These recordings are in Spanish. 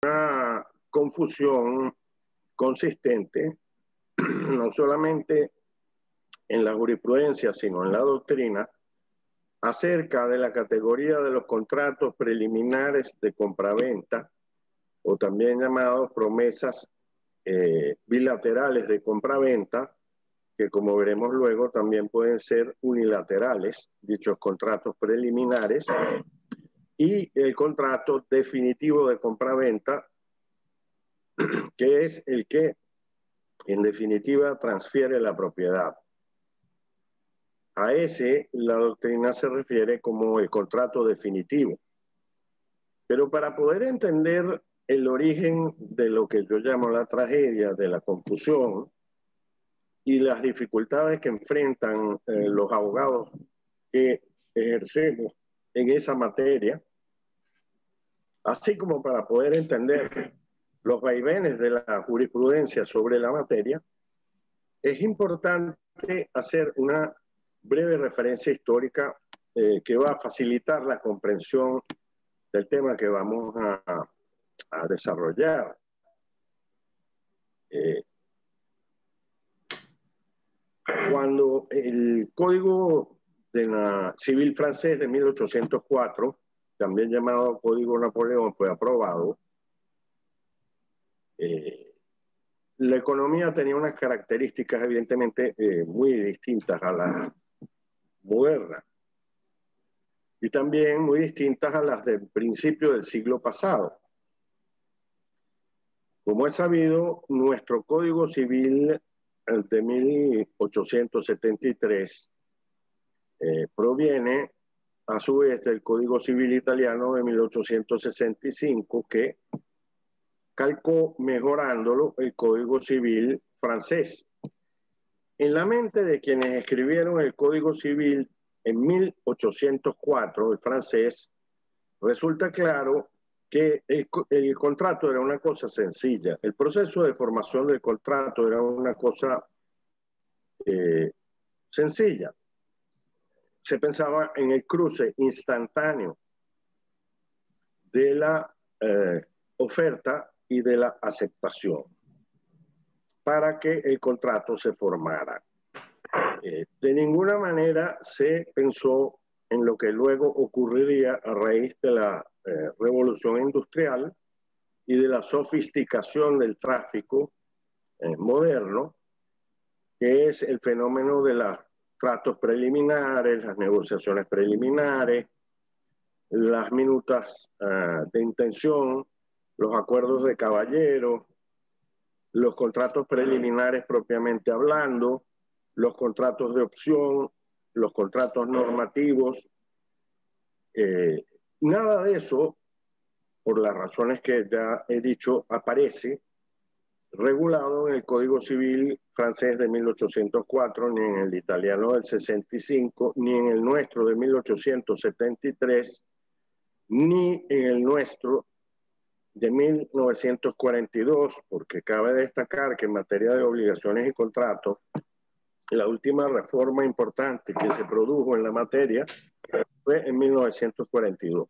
una confusión consistente, no solamente en la jurisprudencia, sino en la doctrina, acerca de la categoría de los contratos preliminares de compraventa, o también llamados promesas bilaterales de compraventa, que como veremos luego también pueden ser unilaterales, dichos contratos preliminares, y el contrato definitivo de compraventa, que es el que en definitiva transfiere la propiedad. A ese la doctrina se refiere como el contrato definitivo. Pero para poder entender el origen de lo que yo llamo la tragedia, de la confusión y las dificultades que enfrentan los abogados que ejercemos en esa materia, así como para poder entender los vaivenes de la jurisprudencia sobre la materia, es importante hacer una breve referencia histórica que va a facilitar la comprensión del tema que vamos a desarrollar. Cuando el Código Civil francés de 1804, también llamado Código Napoleón, fue aprobado, la economía tenía unas características evidentemente muy distintas a las modernas y también muy distintas a las del principio del siglo pasado. Como es sabido, nuestro Código Civil de 1873 proviene a su vez del Código Civil italiano de 1865, que calcó, mejorándolo, el Código Civil francés. En la mente de quienes escribieron el Código Civil en 1804, el francés, resulta claro que el contrato era una cosa sencilla. El proceso de formación del contrato era una cosa sencilla. Se pensaba en el cruce instantáneo de la oferta y de la aceptación para que el contrato se formara. De ninguna manera se pensó en lo que luego ocurriría a raíz de la revolución industrial y de la sofisticación del tráfico moderno, que es el fenómeno de los tratos preliminares, las negociaciones preliminares, las minutas de intención, los acuerdos de caballero, los contratos preliminares propiamente hablando, los contratos de opción, los contratos normativos. Nada de eso, por las razones que ya he dicho, aparece regulado en el Código Civil francés de 1804, ni en el italiano del 65, ni en el nuestro de 1873, ni en el nuestro de 1942, porque cabe destacar que en materia de obligaciones y contratos, la última reforma importante que se produjo en la materia fue en 1942.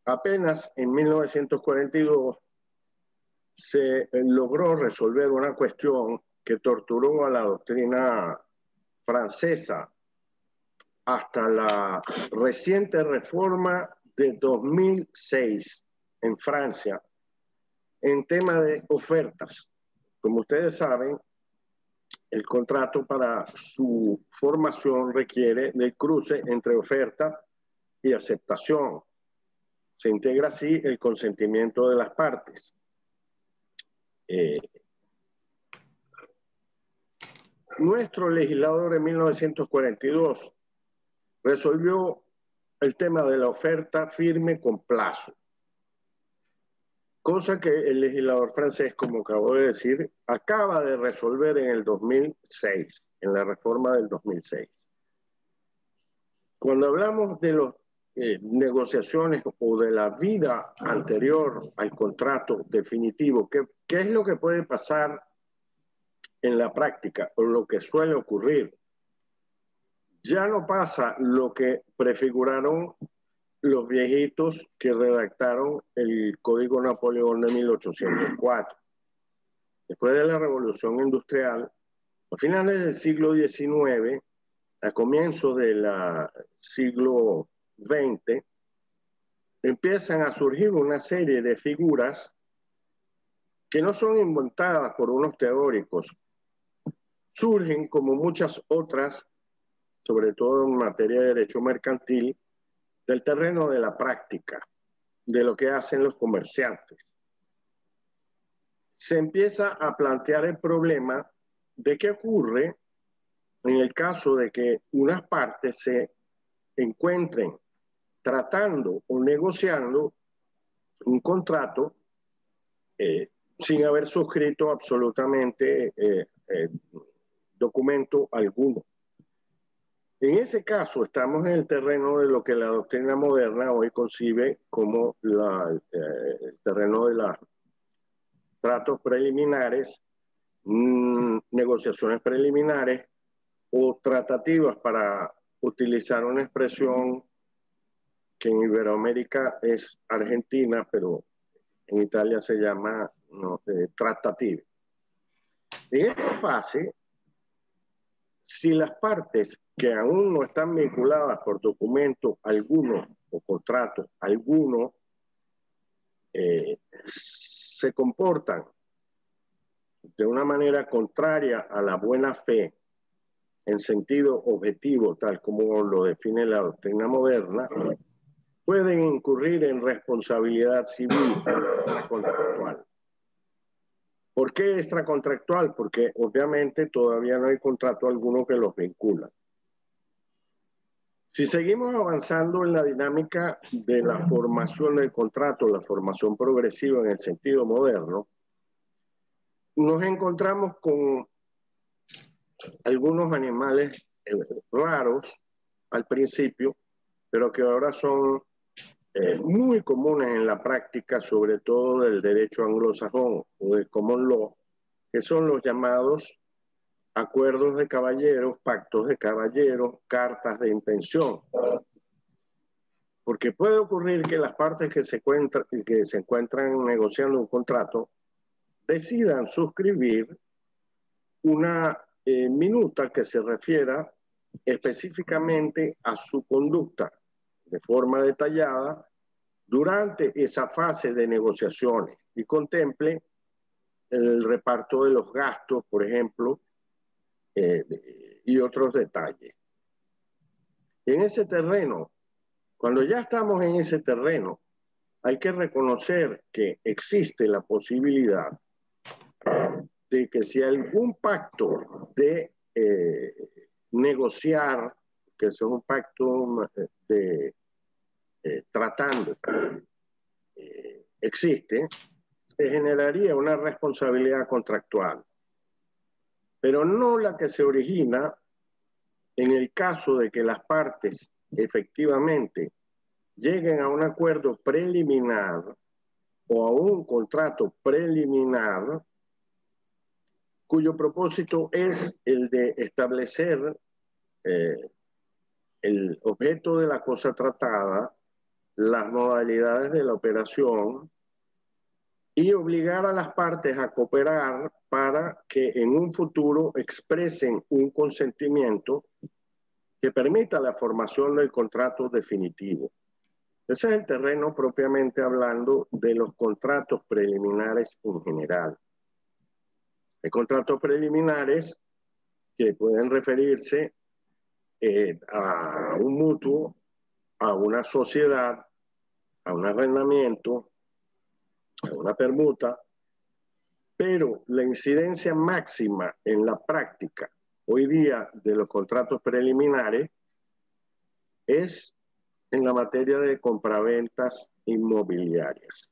Apenas en 1942 se logró resolver una cuestión que torturó a la doctrina francesa hasta la reciente reforma de 2006 en Francia en tema de ofertas. Como ustedes saben, el contrato para su formación requiere del cruce entre oferta y aceptación. Se integra así el consentimiento de las partes. Nuestro legislador en 1942 resolvió el tema de la oferta firme con plazo, cosa que el legislador francés, como acabo de decir, acaba de resolver en el 2006, en la reforma del 2006. Cuando hablamos de las negociaciones o de la vida anterior al contrato definitivo, ¿qué es lo que puede pasar en la práctica o lo que suele ocurrir? Ya no pasa lo que prefiguraron los viejitos que redactaron el Código Napoleón de 1804. Después de la Revolución Industrial, a finales del siglo XIX, a comienzos del siglo XX, empiezan a surgir una serie de figuras que no son inventadas por unos teóricos, surgen como muchas otras, sobre todo en materia de derecho mercantil, del terreno de la práctica, de lo que hacen los comerciantes. Se empieza a plantear el problema de qué ocurre en el caso de que unas partes se encuentren tratando o negociando un contrato sin haber suscrito absolutamente documento alguno. En ese caso estamos en el terreno de lo que la doctrina moderna hoy concibe como el terreno de los tratos preliminares, negociaciones preliminares o tratativas, para utilizar una expresión que en Iberoamérica es argentina, pero en Italia se llama tratativa. En esa fase, si las partes que aún no están vinculadas por documento alguno o contrato alguno se comportan de una manera contraria a la buena fe en sentido objetivo, tal como lo define la doctrina moderna, pueden incurrir en responsabilidad civil extracontractual. ¿Por qué extracontractual? Porque obviamente todavía no hay contrato alguno que los vincula. Si seguimos avanzando en la dinámica de la formación del contrato, la formación progresiva en el sentido moderno, nos encontramos con algunos animales raros al principio, pero que ahora son muy comunes en la práctica, sobre todo del derecho anglosajón o del common law, que son los llamados acuerdos de caballeros, pactos de caballeros, cartas de intención. Porque puede ocurrir que las partes que se encuentran negociando un contrato decidan suscribir una minuta que se refiera específicamente a su conducta de forma detallada durante esa fase de negociaciones y contemple el reparto de los gastos, por ejemplo, y otros detalles. En ese terreno, cuando ya estamos en ese terreno, hay que reconocer que existe la posibilidad de que si algún pacto de negociar, que es un pacto de tratando, existe, se generaría una responsabilidad contractual, pero no la que se origina en el caso de que las partes efectivamente lleguen a un acuerdo preliminar o a un contrato preliminar cuyo propósito es el de establecer el objeto de la cosa tratada, las modalidades de la operación y obligar a las partes a cooperar para que en un futuro expresen un consentimiento que permita la formación del contrato definitivo. Ese es el terreno propiamente hablando de los contratos preliminares en general. Hay contratos preliminares que pueden referirse a un mutuo, a una sociedad, a un arrendamiento, a una permuta, pero la incidencia máxima en la práctica hoy día de los contratos preliminares es en la materia de compraventas inmobiliarias.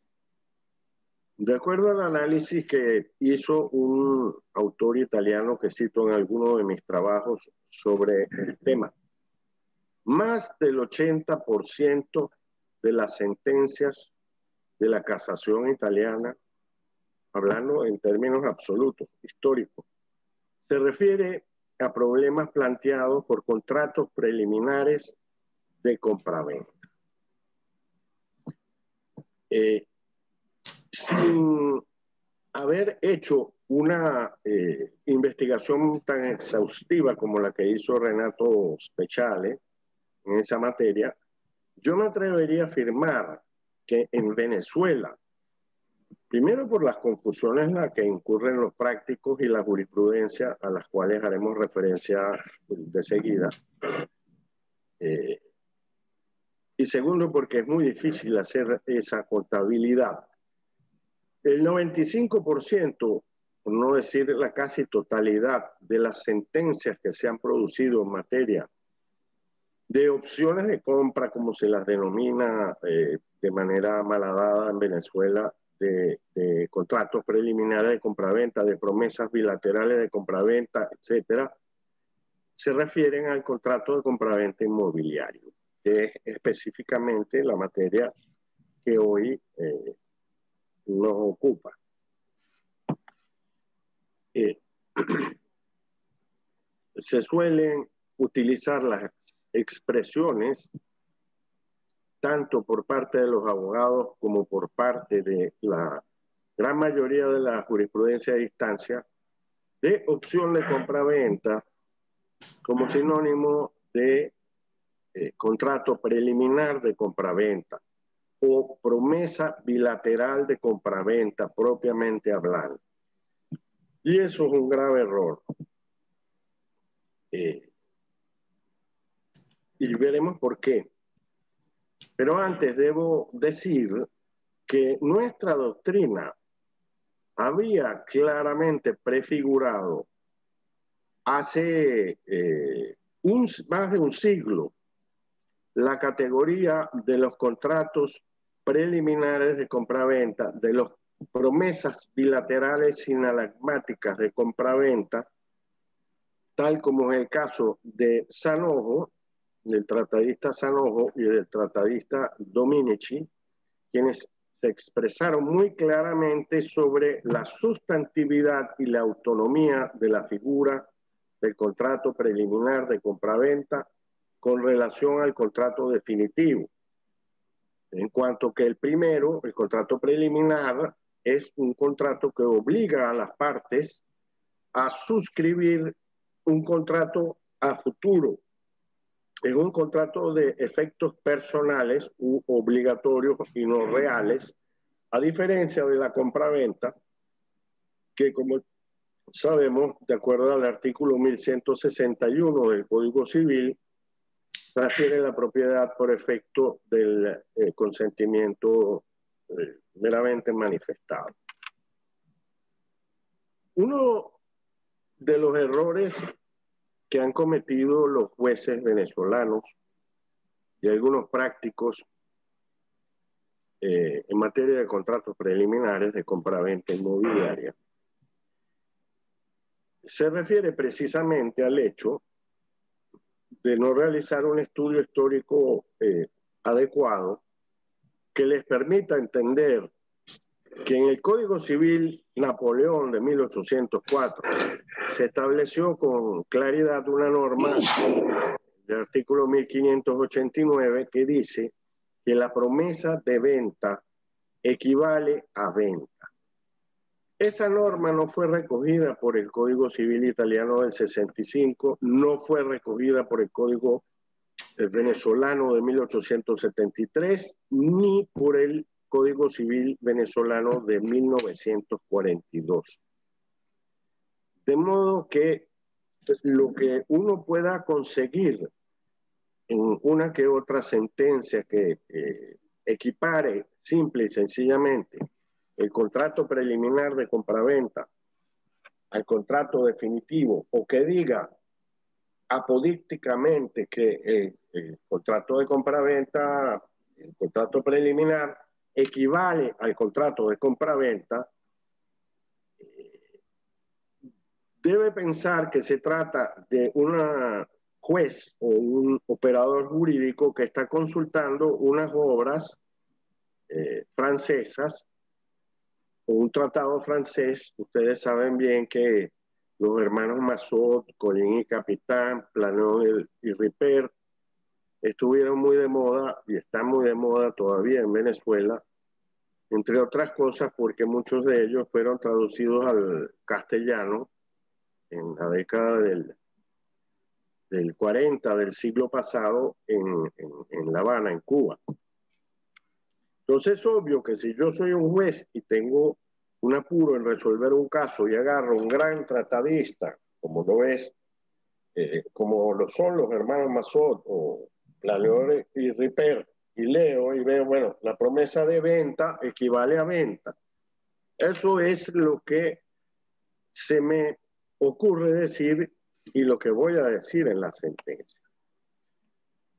De acuerdo al análisis que hizo un autor italiano que cito en alguno de mis trabajos sobre el tema, más del 80% de las sentencias de la casación italiana, hablando en términos absolutos, históricos, se refiere a problemas planteados por contratos preliminares de compraventa. sin haber hecho una investigación tan exhaustiva como la que hizo Renato Speciale en esa materia, yo me atrevería a afirmar que en Venezuela, primero por las confusiones en las que incurren los prácticos y la jurisprudencia, a las cuales haremos referencia de seguida, y segundo porque es muy difícil hacer esa contabilidad. El 95%, por no decir la casi totalidad, de las sentencias que se han producido en materia de opciones de compra, como se las denomina de manera malhadada en Venezuela, de contratos preliminares de compraventa, de promesas bilaterales de compraventa, etcétera, se refieren al contrato de compraventa inmobiliario, que es específicamente la materia que hoy nos ocupa. Se suelen utilizar las expresiones tanto por parte de los abogados como por parte de la gran mayoría de la jurisprudencia de instancia de opción de compraventa como sinónimo de contrato preliminar de compraventa o promesa bilateral de compraventa propiamente hablando. Y eso es un grave error. Y veremos por qué. Pero antes debo decir que nuestra doctrina había claramente prefigurado hace más de un siglo la categoría de los contratos preliminares de compraventa, de las promesas bilaterales inalagmáticas de compraventa, tal como es el caso de Sanojo, del tratadista Sanojo y del tratadista Dominici, quienes se expresaron muy claramente sobre la sustantividad y la autonomía de la figura del contrato preliminar de compraventa con relación al contrato definitivo. En cuanto que el primero, el contrato preliminar, es un contrato que obliga a las partes a suscribir un contrato a futuro. Es un contrato de efectos personales u obligatorios y no reales, a diferencia de la compraventa, que como sabemos, de acuerdo al artículo 1161 del Código Civil, transfiere la propiedad por efecto del consentimiento meramente manifestado. Uno de los errores que han cometido los jueces venezolanos y algunos prácticos en materia de contratos preliminares de compraventa inmobiliaria se refiere precisamente al hecho de no realizar un estudio histórico adecuado que les permita entender que en el Código Civil Napoleón de 1804 se estableció con claridad una norma del artículo 1589 que dice que la promesa de venta equivale a venta. Esa norma no fue recogida por el Código Civil Italiano del 65, no fue recogida por el Código venezolano de 1873, ni por el Código Civil venezolano de 1942. De modo que lo que uno pueda conseguir en una que otra sentencia que equipare simple y sencillamente el contrato preliminar de compraventa al contrato definitivo, o que diga apodícticamente que el contrato de compraventa, el contrato preliminar, equivale al contrato de compraventa, debe pensar que se trata de una juez o un operador jurídico que está consultando unas obras francesas o un tratado francés. Ustedes saben bien que los hermanos Massot, Collin y Capitán, Planón y Ripert estuvieron muy de moda y están muy de moda todavía en Venezuela entre otras cosas porque muchos de ellos fueron traducidos al castellano en la década del 40 del siglo pasado en La Habana, en Cuba. Entonces es obvio que si yo soy un juez y tengo un apuro en resolver un caso y agarro un gran tratadista, como lo es, como lo son los hermanos Massot o Laleore y Ripper, y leo y veo, bueno, la promesa de venta equivale a venta. Eso es lo que se me ocurre decir y lo que voy a decir en la sentencia.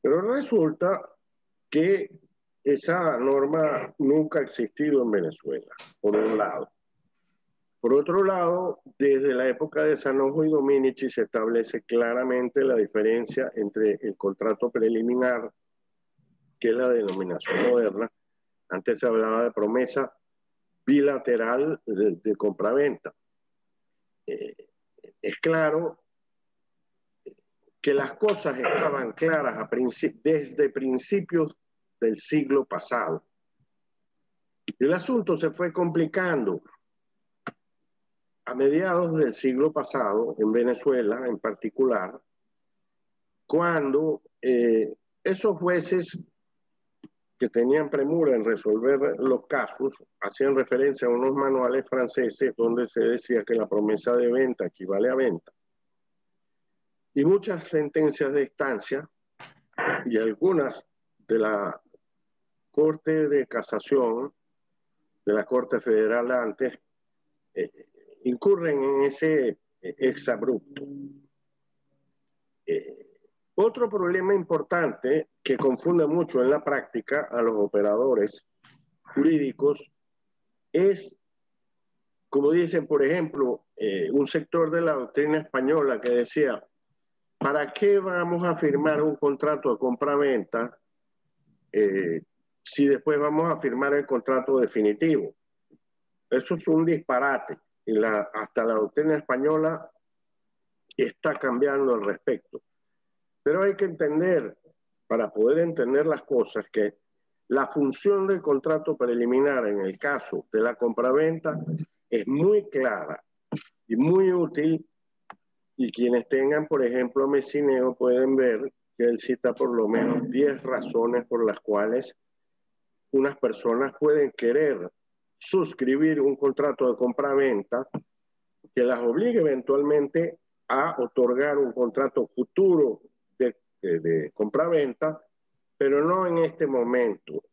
Pero resulta que esa norma nunca ha existido en Venezuela, por un lado. Por otro lado, desde la época de Sanojo y Dominici se establece claramente la diferencia entre el contrato preliminar, que es la denominación moderna. Antes se hablaba de promesa bilateral de compraventa. Es claro que las cosas estaban claras desde principios del siglo pasado. El asunto se fue complicando a mediados del siglo pasado, en Venezuela en particular, cuando esos jueces que tenían premura en resolver los casos hacían referencia a unos manuales franceses donde se decía que la promesa de venta equivale a venta. Y muchas sentencias de instancia y algunas de la Corte de Casación, de la Corte Federal antes, incurren en ese exabrupto. Otro problema importante que confunde mucho en la práctica a los operadores jurídicos es, como dicen, por ejemplo, un sector de la doctrina española que decía, ¿para qué vamos a firmar un contrato de compra-venta si después vamos a firmar el contrato definitivo? Eso es un disparate. Y hasta la doctrina española está cambiando al respecto. Pero hay que entender, para poder entender las cosas, que la función del contrato preliminar en el caso de la compraventa es muy clara y muy útil, y quienes tengan, por ejemplo, Messineo pueden ver que él cita por lo menos 10 razones por las cuales unas personas pueden querer suscribir un contrato de compraventa que las obligue eventualmente a otorgar un contrato futuro de compraventa, pero no en este momento,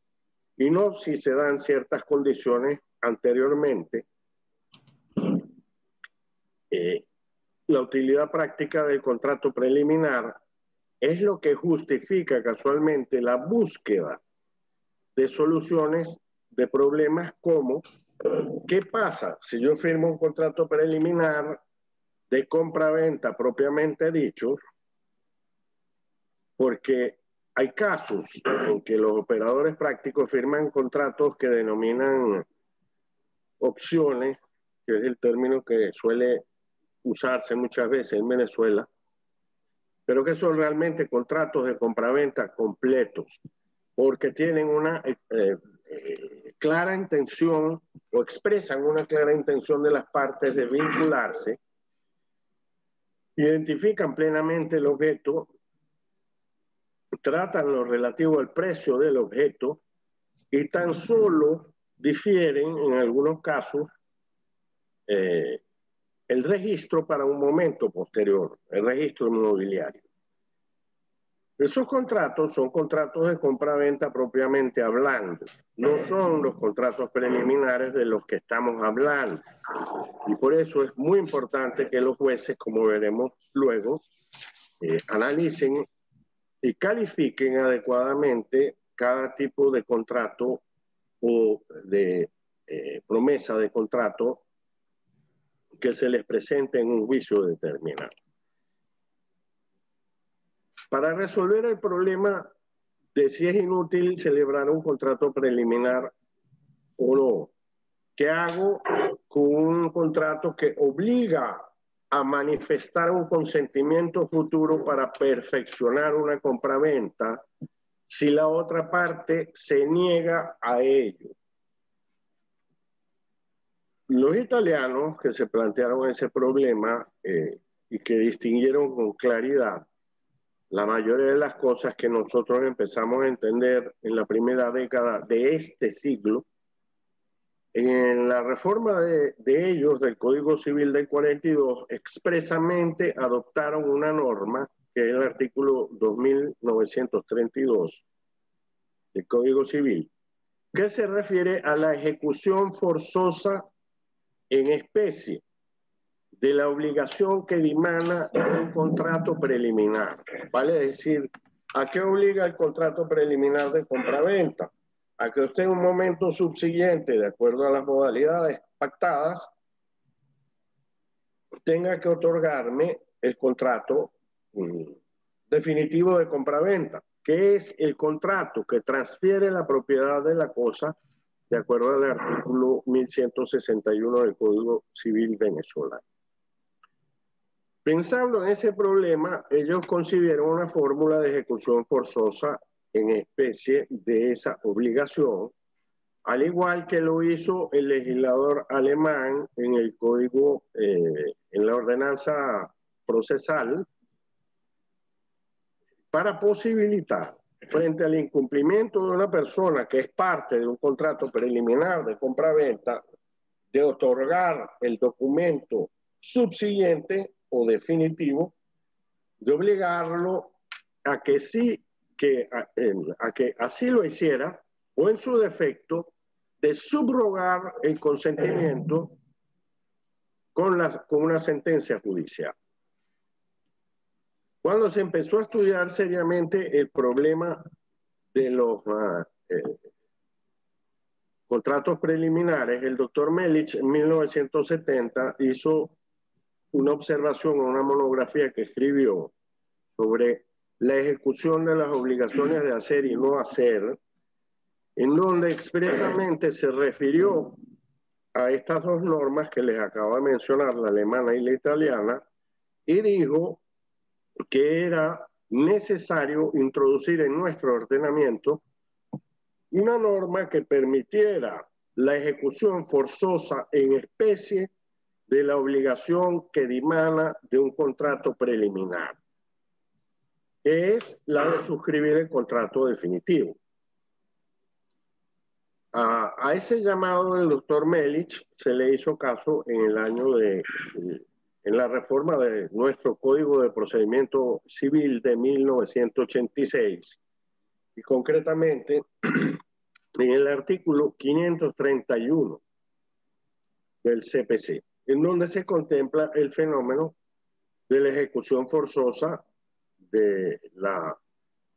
y no si se dan ciertas condiciones anteriormente. La utilidad práctica del contrato preliminar es lo que justifica casualmente la búsqueda de soluciones de problemas como ¿qué pasa si yo firmo un contrato preliminar de compra-venta propiamente dicho? Porque hay casos en que los operadores prácticos firman contratos que denominan opciones, que es el término que suele usarse muchas veces en Venezuela, pero que son realmente contratos de compraventa completos, porque tienen una clara intención o expresan una clara intención de las partes de vincularse, identifican plenamente el objeto, tratan lo relativo al precio del objeto y tan solo difieren en algunos casos el registro para un momento posterior, el registro inmobiliario. Esos contratos son contratos de compra-venta propiamente hablando, no son los contratos preliminares de los que estamos hablando. Y por eso es muy importante que los jueces, como veremos luego, analicen y califiquen adecuadamente cada tipo de contrato o de promesa de contrato que se les presente en un juicio determinado. Para resolver el problema de si es inútil celebrar un contrato preliminar o no, ¿qué hago con un contrato que obliga a manifestar un consentimiento futuro para perfeccionar una compraventa si la otra parte se niega a ello? Los italianos que se plantearon ese problema y que distinguieron con claridad la mayoría de las cosas que nosotros empezamos a entender en la primera década de este siglo, en la reforma de ellos del Código Civil del 42, expresamente adoptaron una norma, que es el artículo 2932 del Código Civil, que se refiere a la ejecución forzosa en especie de la obligación que dimana de un contrato preliminar. Vale decir, ¿a qué obliga el contrato preliminar de compraventa? A que usted en un momento subsiguiente, de acuerdo a las modalidades pactadas, tenga que otorgarme el contrato definitivo de compraventa, que es el contrato que transfiere la propiedad de la cosa de acuerdo al artículo 1161 del Código Civil venezolano. Pensando en ese problema, ellos concibieron una fórmula de ejecución forzosa en especie de esa obligación, al igual que lo hizo el legislador alemán en el código, en la ordenanza procesal, para posibilitar, frente al incumplimiento de una persona que es parte de un contrato preliminar de compraventa, de otorgar el documento subsiguiente o definitivo, de obligarlo a que sí, a que así lo hiciera, o en su defecto, de subrogar el consentimiento con una sentencia judicial. Cuando se empezó a estudiar seriamente el problema de los contratos preliminares, el doctor Melich en 1970 hizo una observación o una monografía que escribió sobre la ejecución de las obligaciones de hacer y no hacer, en donde expresamente se refirió a estas dos normas que les acabo de mencionar, la alemana y la italiana, y dijo que era necesario introducir en nuestro ordenamiento una norma que permitiera la ejecución forzosa en especie de la obligación que dimana de un contrato preliminar, que es la de suscribir el contrato definitivo. A ese llamado del doctor Melich se le hizo caso en el año en la reforma de nuestro Código de Procedimiento Civil de 1986, y concretamente en el artículo 531 del CPC, en donde se contempla el fenómeno de la ejecución forzosa de la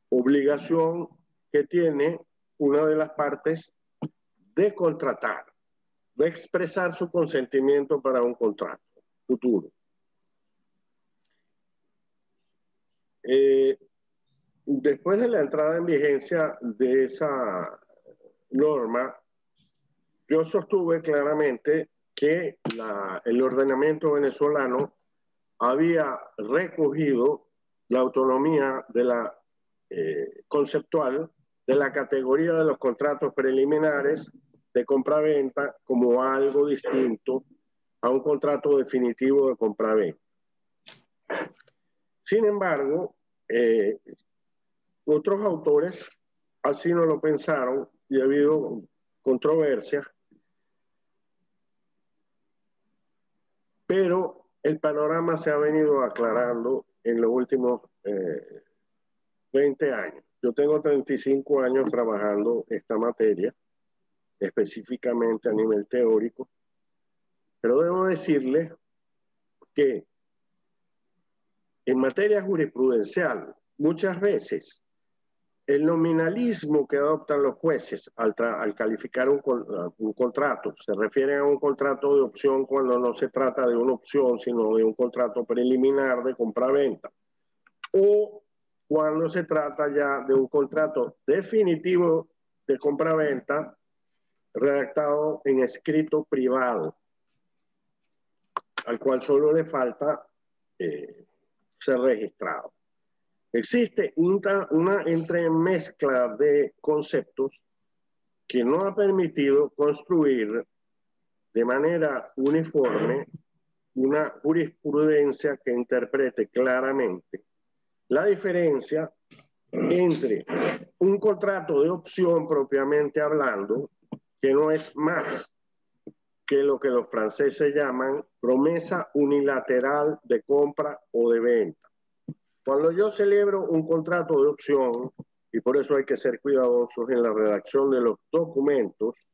obligación que tiene una de las partes de contratar, de expresar su consentimiento para un contrato futuro. Después de la entrada en vigencia de esa norma, yo sostuve claramente que el ordenamiento venezolano había recogido la autonomía de la conceptual de la categoría de los contratos preliminares de compraventa como algo distinto a un contrato definitivo de compraventa. Sin embargo, otros autores así no lo pensaron y ha habido controversia, pero el panorama se ha venido aclarando en los últimos 20 años. Yo tengo 35 años trabajando esta materia, específicamente a nivel teórico, pero debo decirles que en materia jurisprudencial, muchas veces el nominalismo que adoptan los jueces al calificar un contrato, se refieren a un contrato de opción cuando no se trata de una opción, sino de un contrato preliminar de compraventa, o cuando se trata ya de un contrato definitivo de compraventa redactado en escrito privado, al cual solo le falta ser registrado. Existe una entremezcla de conceptos que no ha permitido construir de manera uniforme una jurisprudencia que interprete claramente la diferencia entre un contrato de opción propiamente hablando, que no es más que lo que los franceses llaman promesa unilateral de compra o de venta. Cuando yo celebro un contrato de opción, y por eso hay que ser cuidadosos en la redacción de los documentos,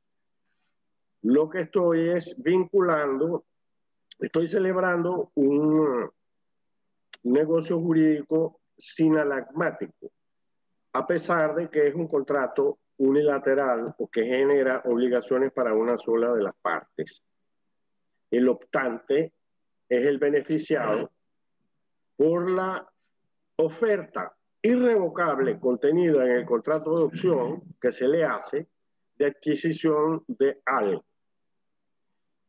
lo que estoy es vinculando, estoy celebrando un negocio jurídico sinalagmático, a pesar de que es un contrato unilateral o que genera obligaciones para una sola de las partes. El optante es el beneficiado por la oferta irrevocable contenida en el contrato de opción que se le hace de adquisición de algo.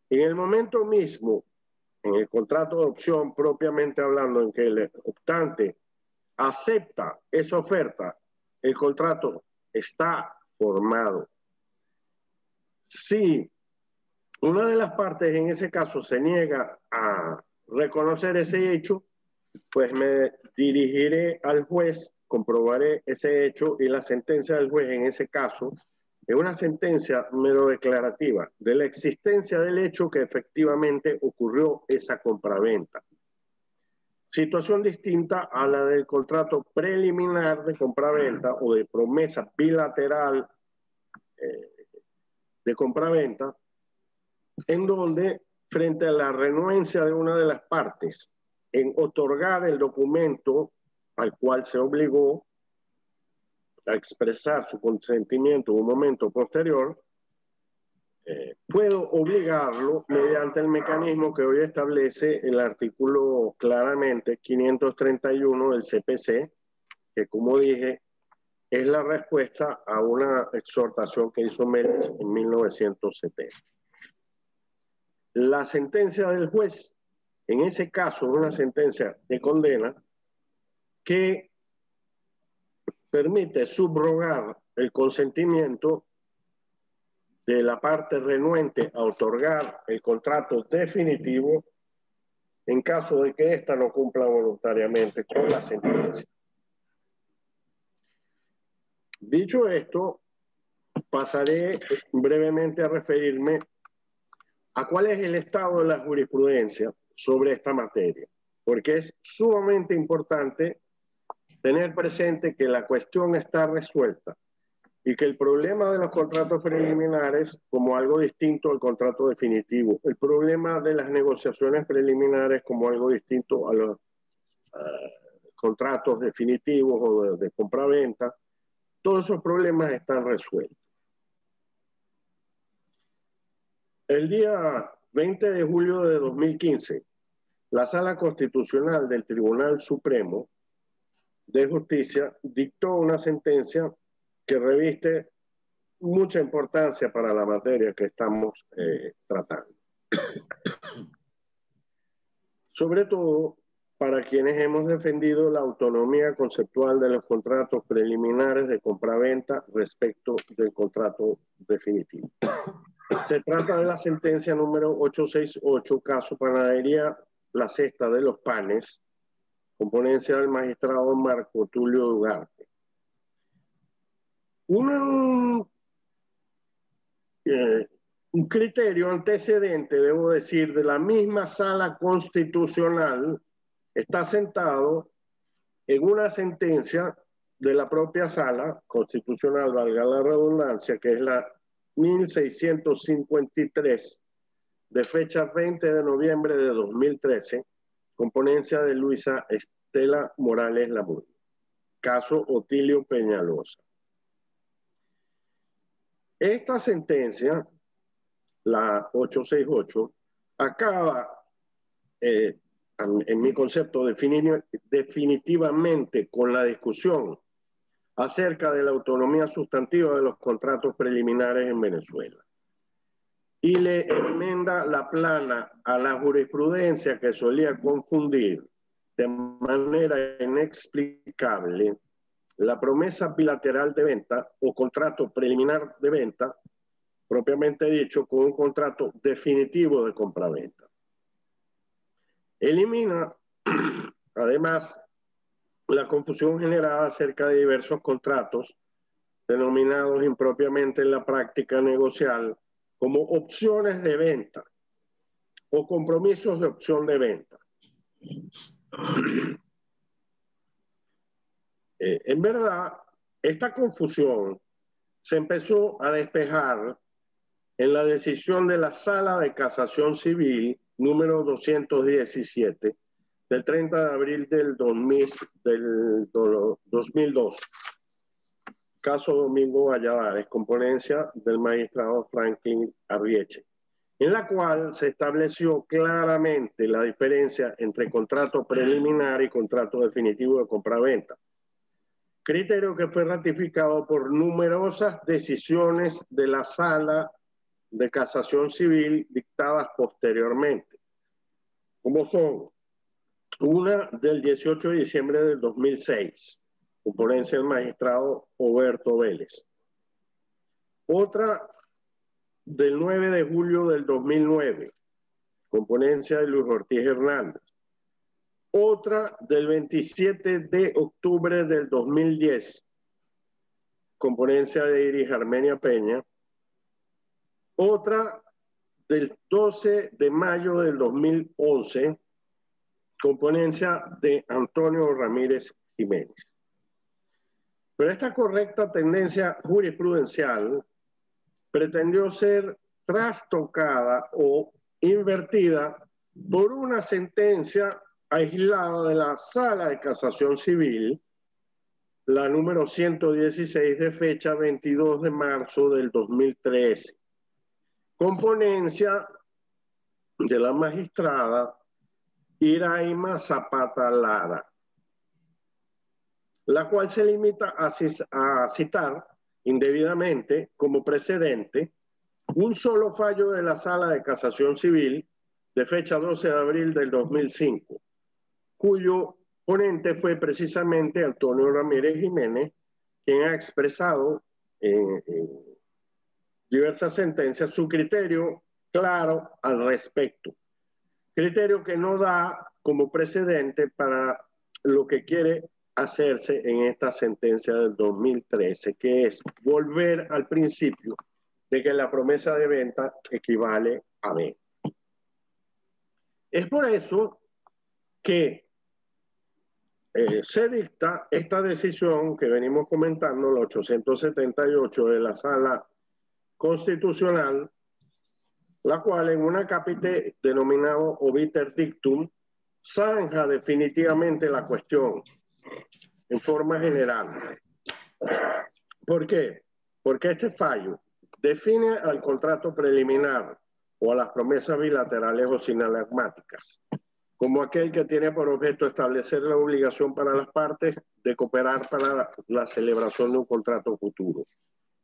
En el momento mismo, en el contrato de opción propiamente hablando, en que el optante acepta esa oferta, el contrato está formado. Si una de las partes en ese caso se niega a reconocer ese hecho, pues me dirigiré al juez, comprobaré ese hecho y la sentencia del juez en ese caso es una sentencia mero declarativa de la existencia del hecho que efectivamente ocurrió esa compraventa. Situación distinta a la del contrato preliminar de compraventa o de promesa bilateral de compraventa, en donde frente a la renuencia de una de las partes en otorgar el documento al cual se obligó a expresar su consentimiento en un momento posterior, puedo obligarlo mediante el mecanismo que hoy establece el artículo claramente 531 del CPC, que como dije, es la respuesta a una exhortación que hizo Mérez en 1970. La sentencia del juez, en ese caso, es una sentencia de condena que permite subrogar el consentimiento de la parte renuente a otorgar el contrato definitivo en caso de que ésta no cumpla voluntariamente con la sentencia. Dicho esto, pasaré brevemente a referirme a cuál es el estado de la jurisprudencia sobre esta materia, porque es sumamente importante tener presente que la cuestión está resuelta y que el problema de los contratos preliminares como algo distinto al contrato definitivo, el problema de las negociaciones preliminares como algo distinto a los contratos definitivos o de compraventa, todos esos problemas están resueltos. El día 20 de julio de 2015, la Sala Constitucional del Tribunal Supremo de Justicia dictó una sentencia que reviste mucha importancia para la materia que estamos tratando. Sobre todo para quienes hemos defendido la autonomía conceptual de los contratos preliminares de compraventa respecto del contrato definitivo. Se trata de la sentencia número 868, caso Panadería La Cesta de los Panes, con ponencia del magistrado Marco Tulio Ugarte. Un criterio antecedente, debo decir, de la misma Sala Constitucional está sentado en una sentencia de la propia Sala Constitucional, valga la redundancia, que es la 1653, de fecha 20 de noviembre de 2013, con ponencia de Luisa Estela Morales Lamuy, caso Otilio Peñalosa. Esta sentencia, la 868, acaba, en mi concepto, definitivamente con la discusión acerca de la autonomía sustantiva de los contratos preliminares en Venezuela. Y le enmienda la plana a la jurisprudencia que solía confundir de manera inexplicable la promesa bilateral de venta o contrato preliminar de venta propiamente dicho, con un contrato definitivo de compraventa. Elimina, además, la confusión generada acerca de diversos contratos denominados impropiamente en la práctica negocial como opciones de venta o compromisos de opción de venta. En verdad, esta confusión se empezó a despejar en la decisión de la Sala de Casación Civil número 217 del 30 de abril del 2002, caso Domingo Valladares, componencia del magistrado Franklin Arrieche, en la cual se estableció claramente la diferencia entre contrato preliminar y contrato definitivo de compraventa, criterio que fue ratificado por numerosas decisiones de la Sala de Casación Civil dictadas posteriormente, como son una del 18 de diciembre del 2006, componencia del magistrado Oberto Vélez, otra del 9 de julio del 2009, componencia de Luis Ortiz Hernández, otra del 27 de octubre del 2010, componencia de Iris Armenia Peña, otra del 12 de mayo del 2011, componencia de Antonio Ramírez Jiménez. Pero esta correcta tendencia jurisprudencial pretendió ser trastocada o invertida por una sentencia aislada de la Sala de Casación Civil, la número 116 de fecha 22 de marzo del 2013, componencia de la magistrada Iraima Zapata Lara, la cual se limita a citar indebidamente como precedente un solo fallo de la Sala de Casación Civil de fecha 12 de abril del 2005, cuyo ponente fue precisamente Antonio Ramírez Jiménez, quien ha expresado en diversas sentencias su criterio claro al respecto. Criterio que no da como precedente para lo que quiere hacerse en esta sentencia del 2013, que es volver al principio de que la promesa de venta equivale a venta. Es por eso que se dicta esta decisión que venimos comentando, la 878 de la Sala Constitucional, la cual en un acápite denominado obiter dictum zanja definitivamente la cuestión en forma general. ¿Por qué? Porque este fallo define al contrato preliminar o a las promesas bilaterales o sinalagmáticas como aquel que tiene por objeto establecer la obligación para las partes de cooperar para la celebración de un contrato futuro,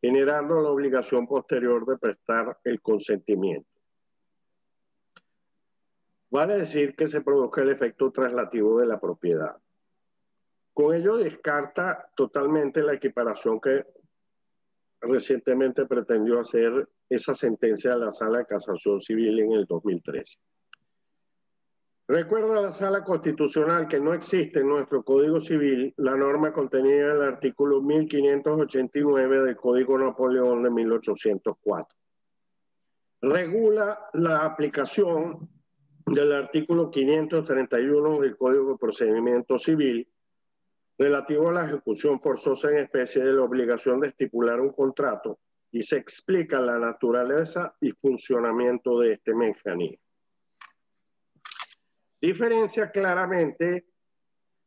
generando la obligación posterior de prestar el consentimiento. Vale decir que se produzca el efecto traslativo de la propiedad. Con ello descarta totalmente la equiparación que recientemente pretendió hacer esa sentencia de la Sala de Casación Civil en el 2013. Recuerda a la Sala Constitucional que no existe en nuestro Código Civil la norma contenida en el artículo 1589 del Código Napoleón de 1804. Regula la aplicación del artículo 531 del Código de Procedimiento Civil relativo a la ejecución forzosa en especie de la obligación de estipular un contrato y se explica la naturaleza y funcionamiento de este mecanismo. Diferencia claramente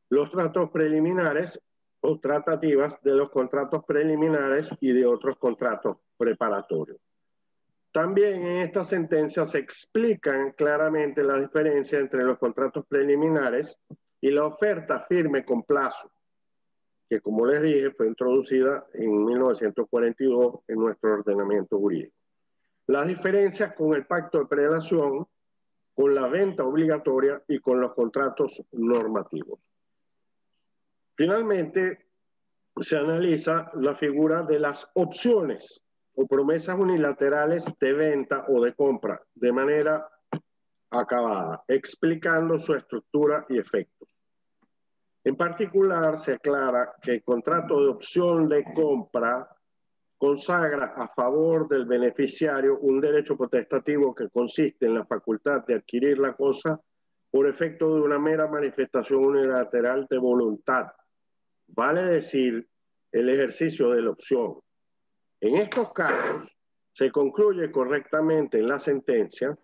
los tratos preliminares o tratativas de los contratos preliminares y de otros contratos preparatorios. También en esta sentencia se explican claramente la diferencia entre los contratos preliminares y la oferta firme con plazo, que como les dije fue introducida en 1942 en nuestro ordenamiento jurídico. Las diferencias con el pacto de prelación, con la venta obligatoria y con los contratos normativos. Finalmente, se analiza la figura de las opciones o promesas unilaterales de venta o de compra de manera acabada, explicando su estructura y efectos. En particular, se aclara que el contrato de opción de compra consagra a favor del beneficiario un derecho potestativo que consiste en la facultad de adquirir la cosa por efecto de una mera manifestación unilateral de voluntad, vale decir, el ejercicio de la opción. En estos casos, se concluye correctamente en la sentencia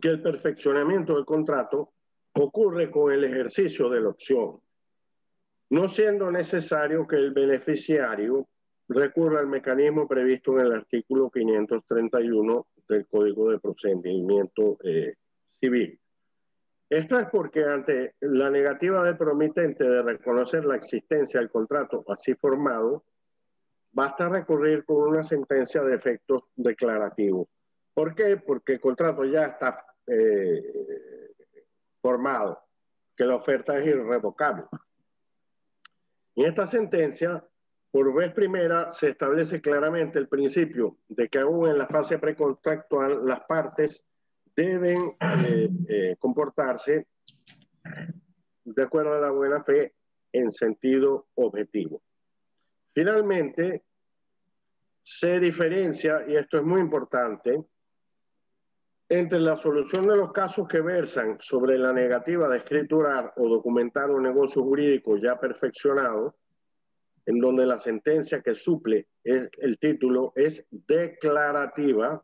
que el perfeccionamiento del contrato ocurre con el ejercicio de la opción, no siendo necesario que el beneficiario recurra al mecanismo previsto en el artículo 531 del Código de Procedimiento Civil. Esto es porque ante la negativa del promitente de reconocer la existencia del contrato así formado, basta recurrir con una sentencia de efectos declarativos. ¿Por qué? Porque el contrato ya está formado, que la oferta es irrevocable. En esta sentencia, por vez primera, se establece claramente el principio de que aún en la fase precontractual las partes deben comportarse de acuerdo a la buena fe en sentido objetivo. Finalmente, se diferencia, y esto es muy importante, entre la solución de los casos que versan sobre la negativa de escriturar o documentar un negocio jurídico ya perfeccionado, en donde la sentencia que suple el título es declarativa,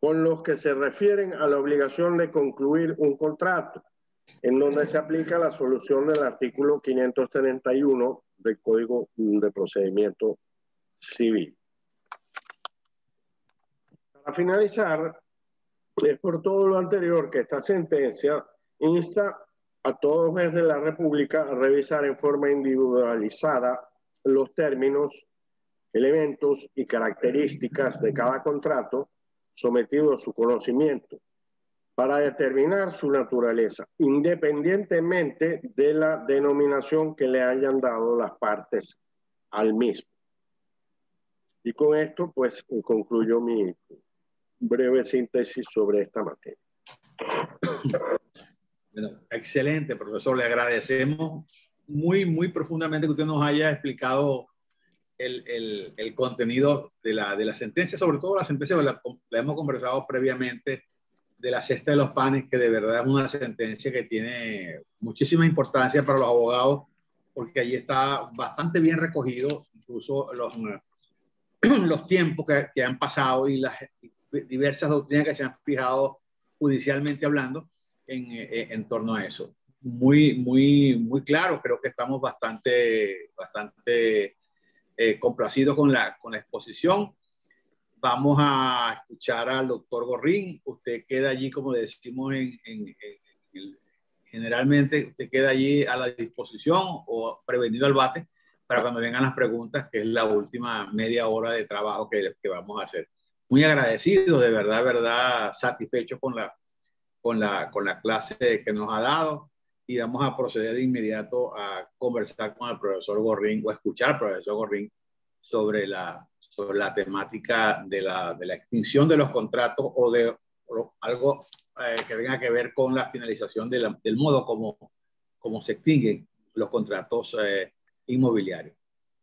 con los que se refieren a la obligación de concluir un contrato, en donde se aplica la solución del artículo 531 del Código de Procedimiento Civil. Para finalizar, es por todo lo anterior que esta sentencia insta a todos los jueces de la República a revisar en forma individualizada los términos, elementos y características de cada contrato sometido a su conocimiento para determinar su naturaleza, independientemente de la denominación que le hayan dado las partes al mismo. Y con esto, pues, concluyo mi breve síntesis sobre esta materia. Bueno, excelente, profesor. Le agradecemos muy profundamente que usted nos haya explicado el contenido de la sentencia, sobre todo la sentencia, la hemos conversado previamente, de la cesta de los panes, que de verdad es una sentencia que tiene muchísima importancia para los abogados, porque allí está bastante bien recogido, incluso los tiempos que han pasado y las diversas doctrinas que se han fijado judicialmente hablando en torno a eso. Muy claro, creo que estamos bastante complacidos con la exposición. Vamos a escuchar al doctor Gorrín. Usted queda allí, como decimos generalmente, usted queda allí a la disposición o prevenido al bate para cuando vengan las preguntas, que es la última media hora de trabajo que vamos a hacer. Muy agradecido, de verdad satisfecho con la clase que nos ha dado, y vamos a proceder de inmediato a conversar con el profesor Gorrín, o escuchar al profesor Gorrín sobre la temática de la extinción de los contratos o algo que tenga que ver con la finalización del modo como se extinguen los contratos inmobiliarios.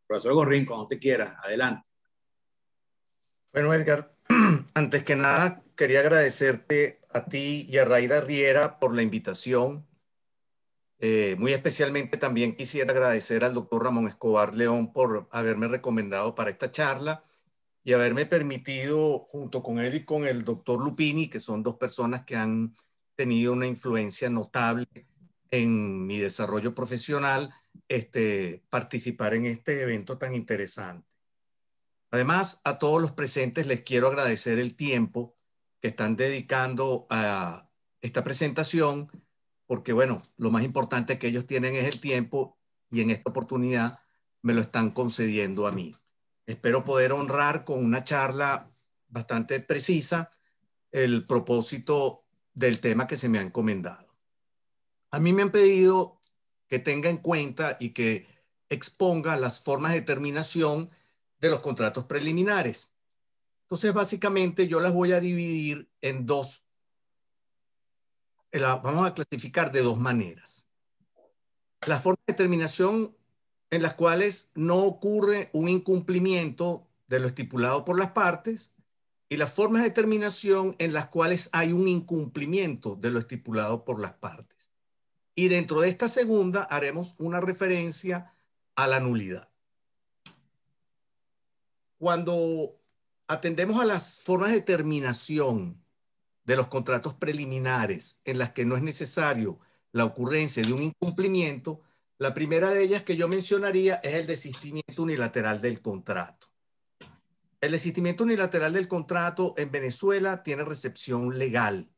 Profesor Gorrín, cuando usted quiera, adelante. Bueno, Edgar, antes que nada, quería agradecerte a ti y a Raida Riera por la invitación. Muy especialmente también quisiera agradecer al doctor Ramón Escobar León por haberme recomendado para esta charla y haberme permitido, junto con él y con el doctor Lupini, que son dos personas que han tenido una influencia notable en mi desarrollo profesional, participar en este evento tan interesante. Además, a todos los presentes les quiero agradecer el tiempo que están dedicando a esta presentación, porque, bueno, lo más importante que ellos tienen es el tiempo, y en esta oportunidad me lo están concediendo a mí. Espero poder honrar con una charla bastante precisa el propósito del tema que se me ha encomendado. A mí me han pedido que tenga en cuenta y que exponga las formas de terminación de los contratos preliminares. Entonces, básicamente, yo las voy a dividir en dos. Vamos a clasificar de dos maneras. Las formas de terminación en las cuales no ocurre un incumplimiento de lo estipulado por las partes y las formas de terminación en las cuales hay un incumplimiento de lo estipulado por las partes. Y dentro de esta segunda haremos una referencia a la nulidad. Cuando atendemos a las formas de terminación de los contratos preliminares en las que no es necesario la ocurrencia de un incumplimiento, la primera de ellas que yo mencionaría es el desistimiento unilateral del contrato. El desistimiento unilateral del contrato en Venezuela tiene recepción legal.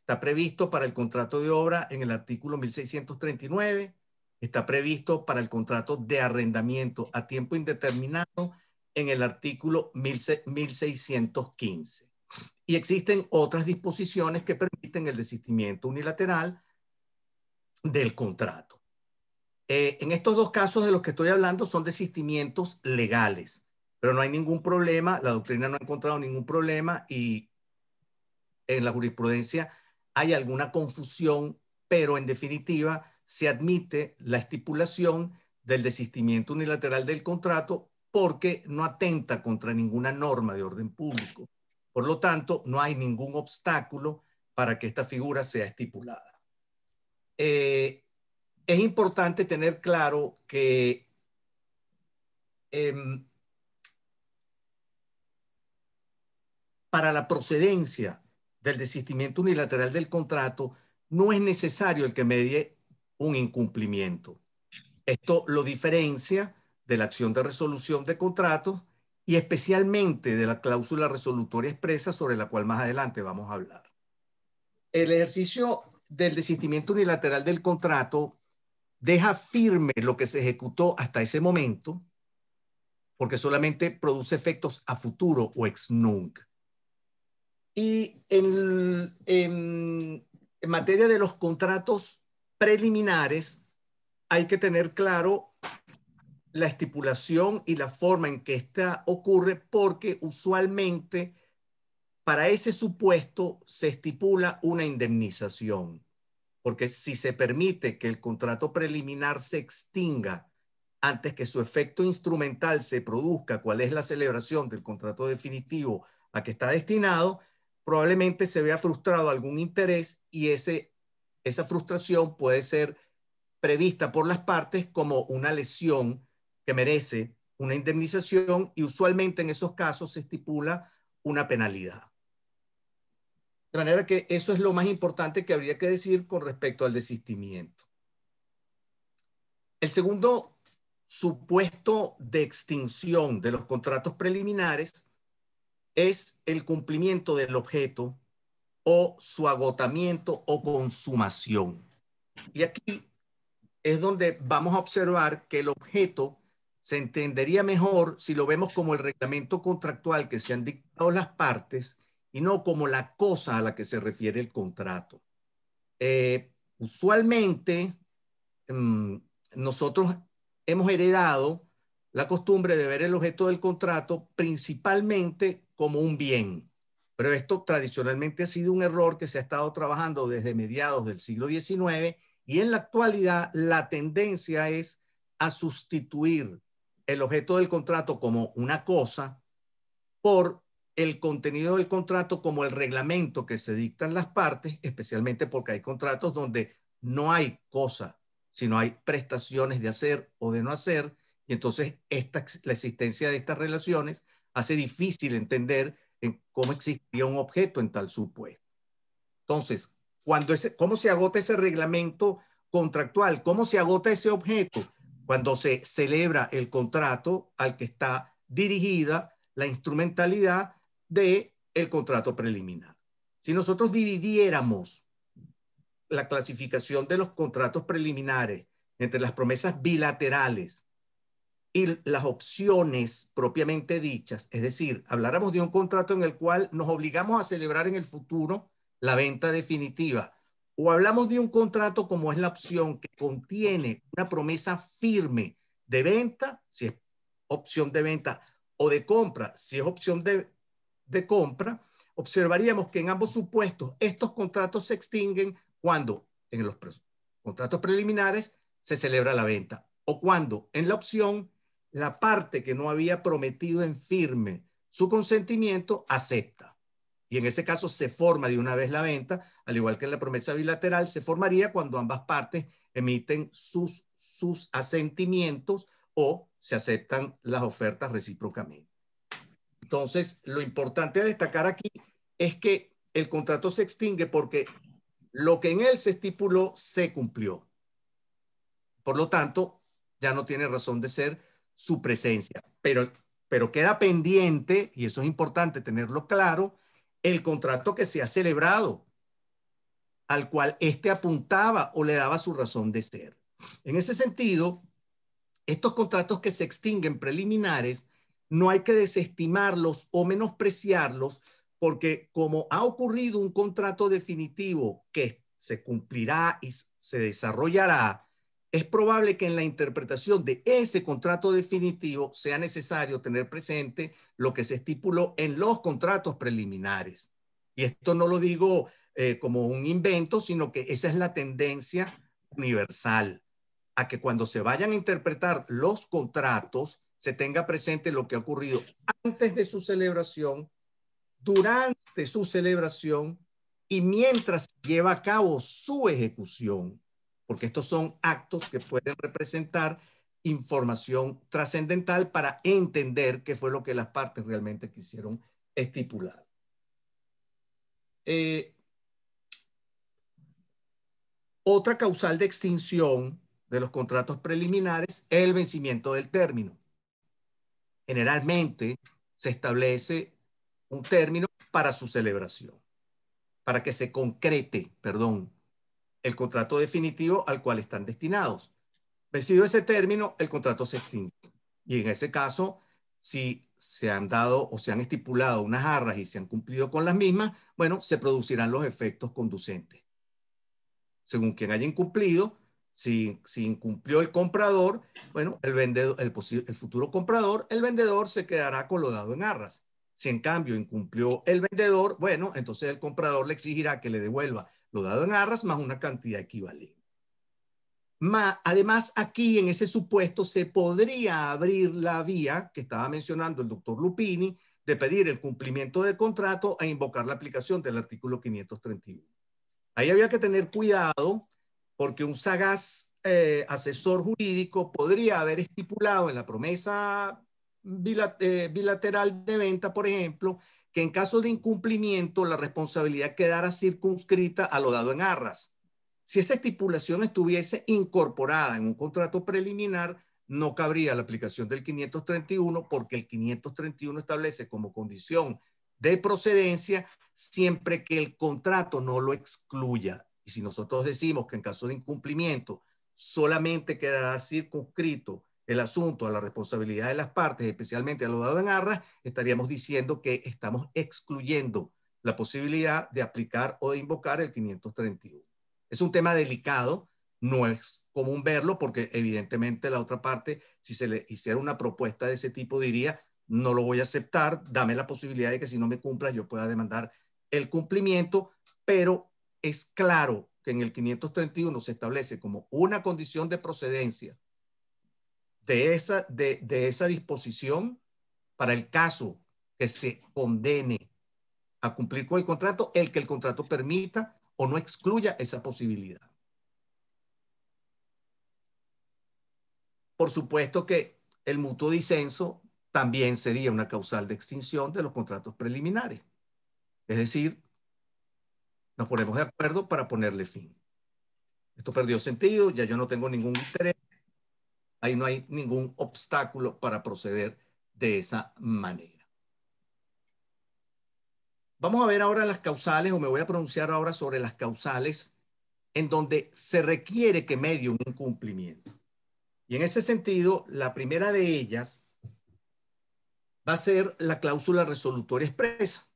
Está previsto para el contrato de obra en el artículo 1639, está previsto para el contrato de arrendamiento a tiempo indeterminado en el artículo 1615. Y existen otras disposiciones que permiten el desistimiento unilateral del contrato. En estos dos casos de los que estoy hablando son desistimientos legales, pero no hay ningún problema, la doctrina no ha encontrado ningún problema y en la jurisprudencia hay alguna confusión, pero en definitiva se admite la estipulación del desistimiento unilateral del contrato porque no atenta contra ninguna norma de orden público. Por lo tanto, no hay ningún obstáculo para que esta figura sea estipulada. Es importante tener claro que para la procedencia del desistimiento unilateral del contrato no es necesario el que medie un incumplimiento. Esto lo diferencia de la acción de resolución de contratos y especialmente de la cláusula resolutoria expresa sobre la cual más adelante vamos a hablar. El ejercicio del desistimiento unilateral del contrato deja firme lo que se ejecutó hasta ese momento porque solamente produce efectos a futuro o ex nunc. Y en materia de los contratos preliminares hay que tener claro la estipulación y la forma en que esta ocurre porque usualmente para ese supuesto se estipula una indemnización. Porque si se permite que el contrato preliminar se extinga antes que su efecto instrumental se produzca, cuál es la celebración del contrato definitivo a que está destinado, probablemente se vea frustrado algún interés y esa frustración puede ser prevista por las partes como una lesión que merece una indemnización y usualmente en esos casos se estipula una penalidad. De manera que eso es lo más importante que habría que decir con respecto al desistimiento. El segundo supuesto de extinción de los contratos preliminares es el cumplimiento del objeto o su agotamiento o consumación. Y aquí es donde vamos a observar que el objeto se entendería mejor si lo vemos como el reglamento contractual que se han dictado las partes y no como la cosa a la que se refiere el contrato. Usualmente, nosotros hemos heredado la costumbre de ver el objeto del contrato principalmente como un bien, pero esto tradicionalmente ha sido un error que se ha estado trabajando desde mediados del siglo XIX y en la actualidad la tendencia es a sustituir el objeto del contrato como una cosa por el contenido del contrato como el reglamento que se dictan las partes, especialmente porque hay contratos donde no hay cosa, sino hay prestaciones de hacer o de no hacer, y entonces la existencia de estas relaciones hace difícil entender cómo existía un objeto en tal supuesto. Entonces, ¿cómo se agota ese reglamento contractual? ¿Cómo se agota ese objeto? Cuando se celebra el contrato al que está dirigida la instrumentalidad del contrato preliminar. Si nosotros dividiéramos la clasificación de los contratos preliminares entre las promesas bilaterales y las opciones propiamente dichas, es decir, habláramos de un contrato en el cual nos obligamos a celebrar en el futuro la venta definitiva, o hablamos de un contrato como es la opción que contiene una promesa firme de venta, si es opción de venta, o de compra, si es opción de de compra, observaríamos que en ambos supuestos estos contratos se extinguen cuando en los contratos preliminares se celebra la venta o cuando en la opción la parte que no había prometido en firme su consentimiento acepta. Y en ese caso se forma de una vez la venta, al igual que en la promesa bilateral, se formaría cuando ambas partes emiten sus asentimientos o se aceptan las ofertas recíprocamente. Entonces, lo importante a destacar aquí es que el contrato se extingue porque lo que en él se estipuló se cumplió. Por lo tanto, ya no tiene razón de ser su presencia. Pero queda pendiente, y eso es importante tenerlo claro, el contrato que se ha celebrado, al cual éste apuntaba o le daba su razón de ser. En ese sentido, estos contratos que se extinguen preliminares, no hay que desestimarlos o menospreciarlos, porque como ha ocurrido un contrato definitivo que se cumplirá y se desarrollará, es probable que en la interpretación de ese contrato definitivo sea necesario tener presente lo que se estipuló en los contratos preliminares. Y esto no lo digo como un invento, sino que esa es la tendencia universal, a que cuando se vayan a interpretar los contratos se tenga presente lo que ha ocurrido antes de su celebración, durante su celebración y mientras lleva a cabo su ejecución, porque estos son actos que pueden representar información trascendental para entender qué fue lo que las partes realmente quisieron estipular. Otra causal de extinción de los contratos preliminares es el vencimiento del término. Generalmente se establece un término para su celebración, para que se concrete, el contrato definitivo al cual están destinados. Vencido ese término, el contrato se extingue. Y en ese caso, si se han dado o se han estipulado unas arras y se han cumplido con las mismas, bueno, se producirán los efectos conducentes. Según quien haya incumplido, si incumplió el comprador, bueno, el futuro comprador, el vendedor se quedará con lo dado en arras. Si en cambio incumplió el vendedor, bueno, entonces el comprador le exigirá que le devuelva lo dado en arras más una cantidad equivalente. Además, aquí en ese supuesto se podría abrir la vía que estaba mencionando el doctor Lupini de pedir el cumplimiento del contrato e invocar la aplicación del artículo 531. Ahí había que tener cuidado porque un sagaz asesor jurídico podría haber estipulado en la promesa bilateral de venta, por ejemplo, que en caso de incumplimiento la responsabilidad quedara circunscrita a lo dado en arras. Si esa estipulación estuviese incorporada en un contrato preliminar, no cabría la aplicación del 531 porque el 531 establece como condición de procedencia siempre que el contrato no lo excluya. Y si nosotros decimos que en caso de incumplimiento solamente quedará circunscrito el asunto a la responsabilidad de las partes, especialmente a lo dado en arras, estaríamos diciendo que estamos excluyendo la posibilidad de aplicar o de invocar el 531. Es un tema delicado, no es común verlo porque evidentemente la otra parte, si se le hiciera una propuesta de ese tipo, diría: no lo voy a aceptar, dame la posibilidad de que si no me cumplas yo pueda demandar el cumplimiento, pero es claro que en el 531 se establece como una condición de procedencia de esa disposición para el caso que se condene a cumplir con el contrato, el que el contrato permita o no excluya esa posibilidad. Por supuesto que el mutuo disenso también sería una causal de extinción de los contratos preliminares. Es decir, nos ponemos de acuerdo para ponerle fin. Esto perdió sentido, ya yo no tengo ningún interés, ahí no hay ningún obstáculo para proceder de esa manera. Vamos a ver ahora las causales, o me voy a pronunciar ahora sobre las causales en donde se requiere que medie un incumplimiento. Y en ese sentido, la primera de ellas va a ser la cláusula resolutoria expresa.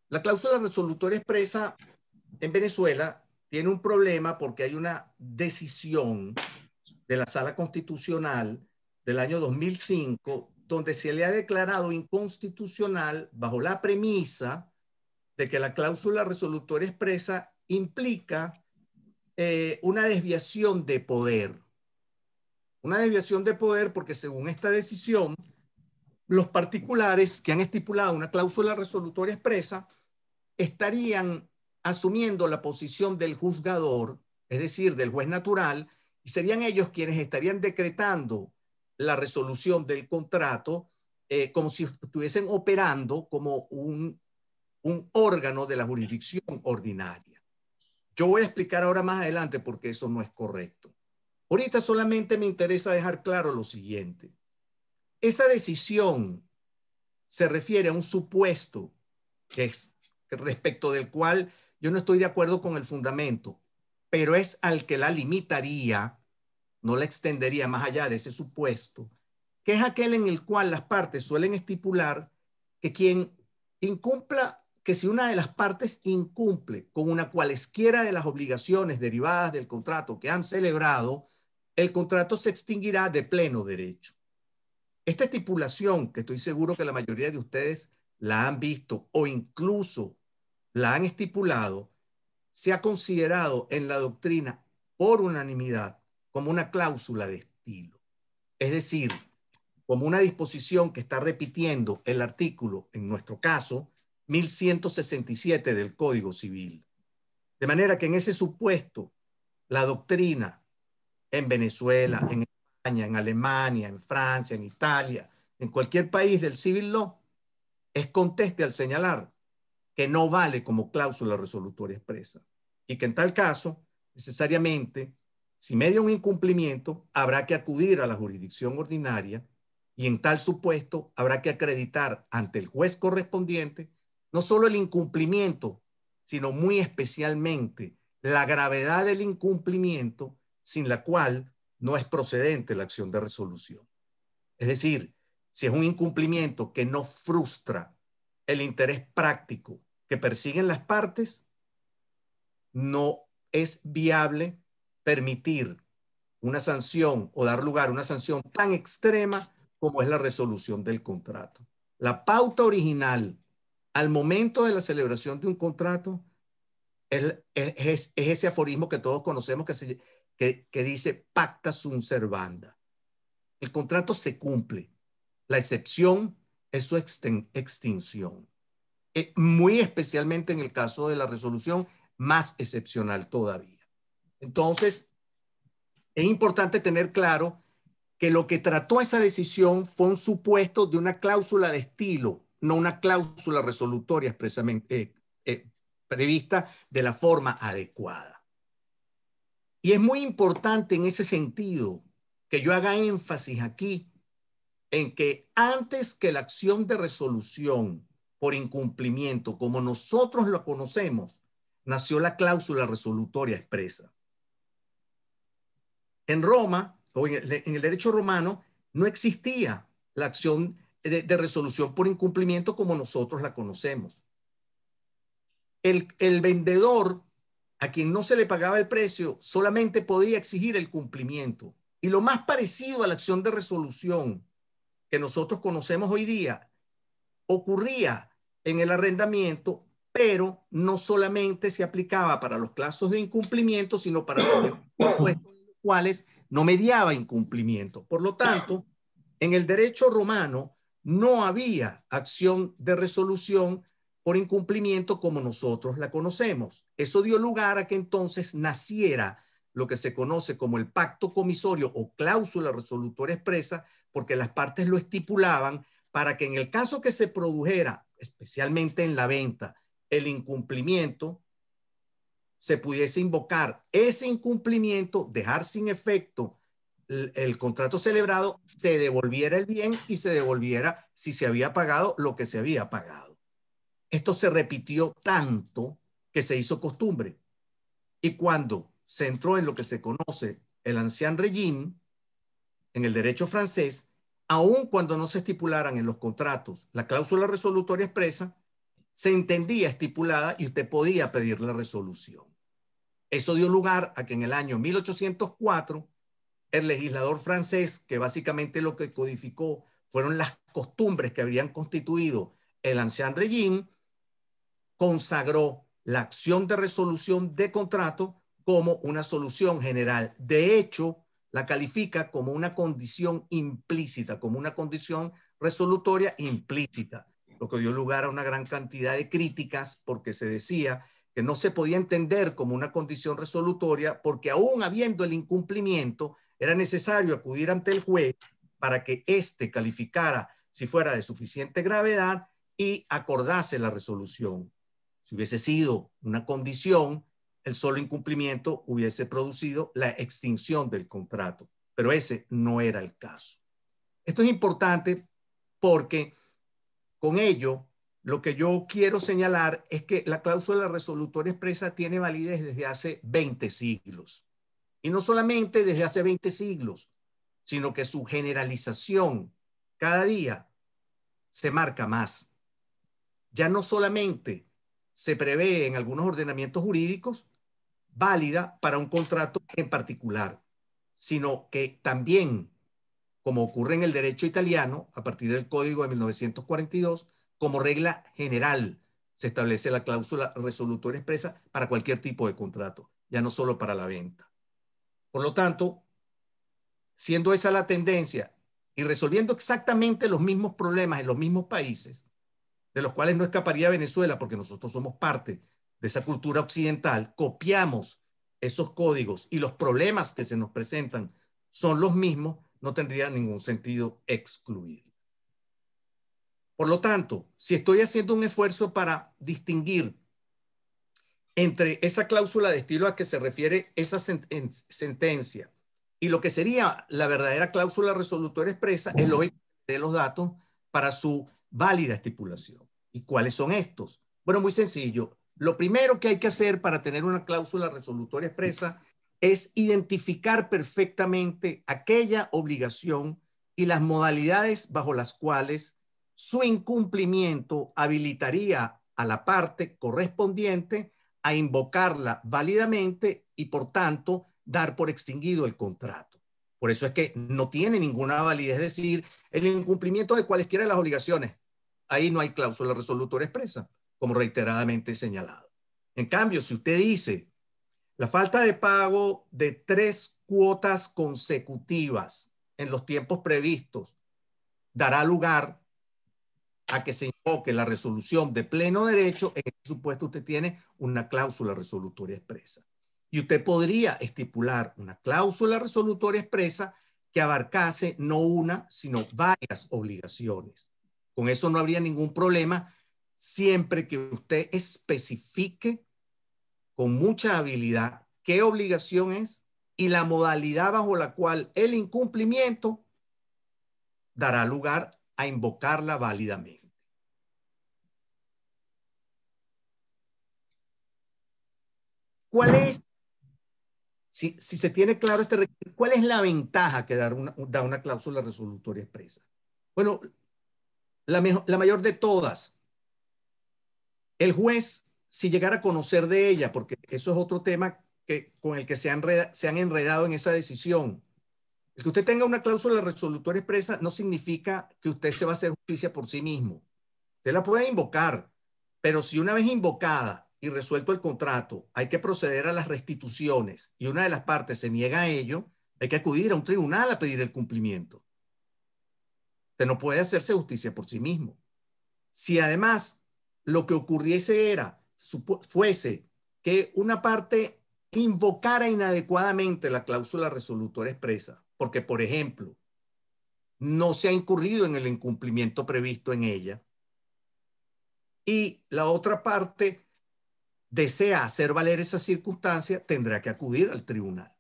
La cláusula resolutoria expresa en Venezuela tiene un problema porque hay una decisión de la Sala Constitucional del año 2005 donde se le ha declarado inconstitucional bajo la premisa de que la cláusula resolutoria expresa implica una desviación de poder. Una desviación de poder porque según esta decisión, los particulares que han estipulado una cláusula resolutoria expresa estarían asumiendo la posición del juzgador, es decir, del juez natural, y serían ellos quienes estarían decretando la resolución del contrato como si estuviesen operando como un órgano de la jurisdicción ordinaria. Yo voy a explicar ahora más adelante por qué eso no es correcto. Ahorita solamente me interesa dejar claro lo siguiente. Esa decisión se refiere a un supuesto que es respecto del cual yo no estoy de acuerdo con el fundamento, pero es al que la limitaría, no la extendería más allá de ese supuesto, que es aquel en el cual las partes suelen estipular que quien incumpla, que si una de las partes incumple con una cualesquiera de las obligaciones derivadas del contrato que han celebrado, el contrato se extinguirá de pleno derecho. Esta estipulación, que estoy seguro que la mayoría de ustedes la han visto o incluso la han estipulado, se ha considerado en la doctrina por unanimidad como una cláusula de estilo. Es decir, como una disposición que está repitiendo el artículo, en nuestro caso, 1167 del Código Civil. De manera que en ese supuesto, la doctrina en Venezuela, en España, en Alemania, en Francia, en Italia, en cualquier país del civil law, es conteste al señalar que no vale como cláusula resolutoria expresa y que en tal caso, necesariamente, si media un incumplimiento, habrá que acudir a la jurisdicción ordinaria y en tal supuesto habrá que acreditar ante el juez correspondiente no solo el incumplimiento, sino muy especialmente la gravedad del incumplimiento sin la cual no es procedente la acción de resolución. Es decir, si es un incumplimiento que no frustra el interés práctico que persiguen las partes, no es viable permitir una sanción o dar lugar a una sanción tan extrema como es la resolución del contrato. La pauta original al momento de la celebración de un contrato es ese aforismo que todos conocemos que dice pacta sunt servanda. El contrato se cumple. La excepción es su extinción. Muy especialmente en el caso de la resolución, más excepcional todavía. Entonces, es importante tener claro que lo que trató esa decisión fue un supuesto de una cláusula de estilo, no una cláusula resolutoria expresamente prevista de la forma adecuada. Y es muy importante en ese sentido que yo haga énfasis aquí en que antes que la acción de resolución por incumplimiento, como nosotros lo conocemos, nació la cláusula resolutoria expresa. En Roma, o en el derecho romano, no existía la acción de resolución por incumplimiento como nosotros la conocemos. El vendedor, a quien no se le pagaba el precio, solamente podía exigir el cumplimiento. Y lo más parecido a la acción de resolución que nosotros conocemos hoy día ocurría en el arrendamiento, pero no solamente se aplicaba para los casos de incumplimiento, sino para los supuestos en los cuales no mediaba incumplimiento. Por lo tanto, en el derecho romano no había acción de resolución por incumplimiento como nosotros la conocemos. Eso dio lugar a que entonces naciera lo que se conoce como el pacto comisorio o cláusula resolutoria expresa, porque las partes lo estipulaban para que en el caso que se produjera, especialmente en la venta, el incumplimiento, se pudiese invocar ese incumplimiento, dejar sin efecto el contrato celebrado, se devolviera el bien y se devolviera, si se había pagado, lo que se había pagado. Esto se repitió tanto que se hizo costumbre. Y cuando se entró en lo que se conoce el ancien régime, en el derecho francés, aun cuando no se estipularan en los contratos la cláusula resolutoria expresa, se entendía estipulada y usted podía pedir la resolución. Eso dio lugar a que en el año 1804 el legislador francés, que básicamente lo que codificó fueron las costumbres que habrían constituido el Ancien Régime, consagró la acción de resolución de contrato como una solución general. De hecho, la califica como una condición implícita, como una condición resolutoria implícita, lo que dio lugar a una gran cantidad de críticas porque se decía que no se podía entender como una condición resolutoria porque aún habiendo el incumplimiento, era necesario acudir ante el juez para que éste calificara si fuera de suficiente gravedad y acordase la resolución. Si hubiese sido una condición, el solo incumplimiento hubiese producido la extinción del contrato, pero ese no era el caso. Esto es importante porque con ello lo que yo quiero señalar es que la cláusula resolutoria expresa tiene validez desde hace 20 siglos. Y no solamente desde hace 20 siglos, sino que su generalización cada día se marca más. Ya no solamente se prevé en algunos ordenamientos jurídicos válida para un contrato en particular, sino que también, como ocurre en el derecho italiano, a partir del Código de 1942, como regla general se establece la cláusula resolutoria expresa para cualquier tipo de contrato, ya no solo para la venta. Por lo tanto, siendo esa la tendencia y resolviendo exactamente los mismos problemas en los mismos países, de los cuales no escaparía Venezuela porque nosotros somos parte de esa cultura occidental, copiamos esos códigos y los problemas que se nos presentan son los mismos, no tendría ningún sentido excluir. Por lo tanto, si estoy haciendo un esfuerzo para distinguir entre esa cláusula de estilo a que se refiere esa sentencia y lo que sería la verdadera cláusula resolutoria expresa, es lógico que dé los datos para su válida estipulación. ¿Y cuáles son estos? Bueno, muy sencillo. Lo primero que hay que hacer para tener una cláusula resolutoria expresa es identificar perfectamente aquella obligación y las modalidades bajo las cuales su incumplimiento habilitaría a la parte correspondiente a invocarla válidamente y, por tanto, dar por extinguido el contrato. Por eso es que no tiene ninguna validez decir el incumplimiento de cualesquiera de las obligaciones. Ahí no hay cláusula resolutoria expresa, como reiteradamente he señalado. En cambio, si usted dice la falta de pago de 3 cuotas consecutivas en los tiempos previstos dará lugar a que se invoque la resolución de pleno derecho, en ese supuesto usted tiene una cláusula resolutoria expresa. Y usted podría estipular una cláusula resolutoria expresa que abarcase no una, sino varias obligaciones. Con eso no habría ningún problema, siempre que usted especifique con mucha habilidad qué obligación es y la modalidad bajo la cual el incumplimiento dará lugar a invocarla válidamente. ¿Cuál es, si se tiene claro este requisito, cuál es la ventaja que da una cláusula resolutoria expresa? Bueno, la mayor de todas. El juez, si llegara a conocer de ella, porque eso es otro tema con el que se han enredado en esa decisión. El que usted tenga una cláusula resolutoria expresa no significa que usted se va a hacer justicia por sí mismo. Usted la puede invocar, pero si una vez invocada y resuelto el contrato, hay que proceder a las restituciones y una de las partes se niega a ello, hay que acudir a un tribunal a pedir el cumplimiento. Usted no puede hacerse justicia por sí mismo. Si además lo que ocurriese fuese que una parte invocara inadecuadamente la cláusula resolutoria expresa, porque, por ejemplo, no se ha incurrido en el incumplimiento previsto en ella, y la otra parte desea hacer valer esa circunstancia, tendrá que acudir al tribunal.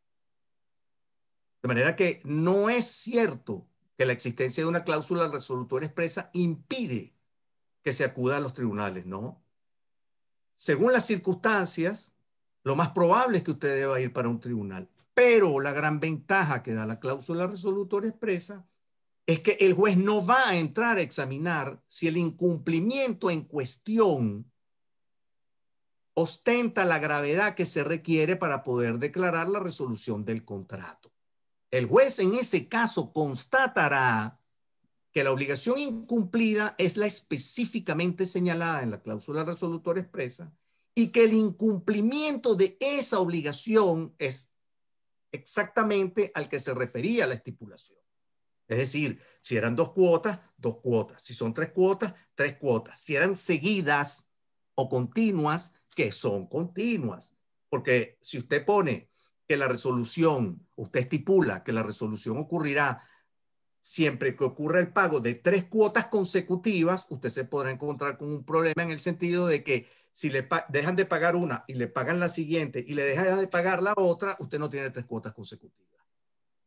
De manera que no es cierto que la existencia de una cláusula resolutoria expresa impide que se acuda a los tribunales, ¿no? Según las circunstancias, lo más probable es que usted deba ir para un tribunal. Pero la gran ventaja que da la cláusula resolutoria expresa es que el juez no va a entrar a examinar si el incumplimiento en cuestión ostenta la gravedad que se requiere para poder declarar la resolución del contrato. El juez en ese caso constatará que la obligación incumplida es la específicamente señalada en la cláusula resolutoria expresa y que el incumplimiento de esa obligación es exactamente al que se refería la estipulación. Es decir, si eran 2 cuotas, 2 cuotas. Si son 3 cuotas, 3 cuotas. Si eran seguidas o continuas, que son continuas. Porque si usted pone que la resolución, usted estipula que la resolución ocurrirá siempre que ocurra el pago de 3 cuotas consecutivas, usted se podrá encontrar con un problema en el sentido de que si le dejan de pagar una y le pagan la siguiente y le dejan de pagar la otra, usted no tiene 3 cuotas consecutivas.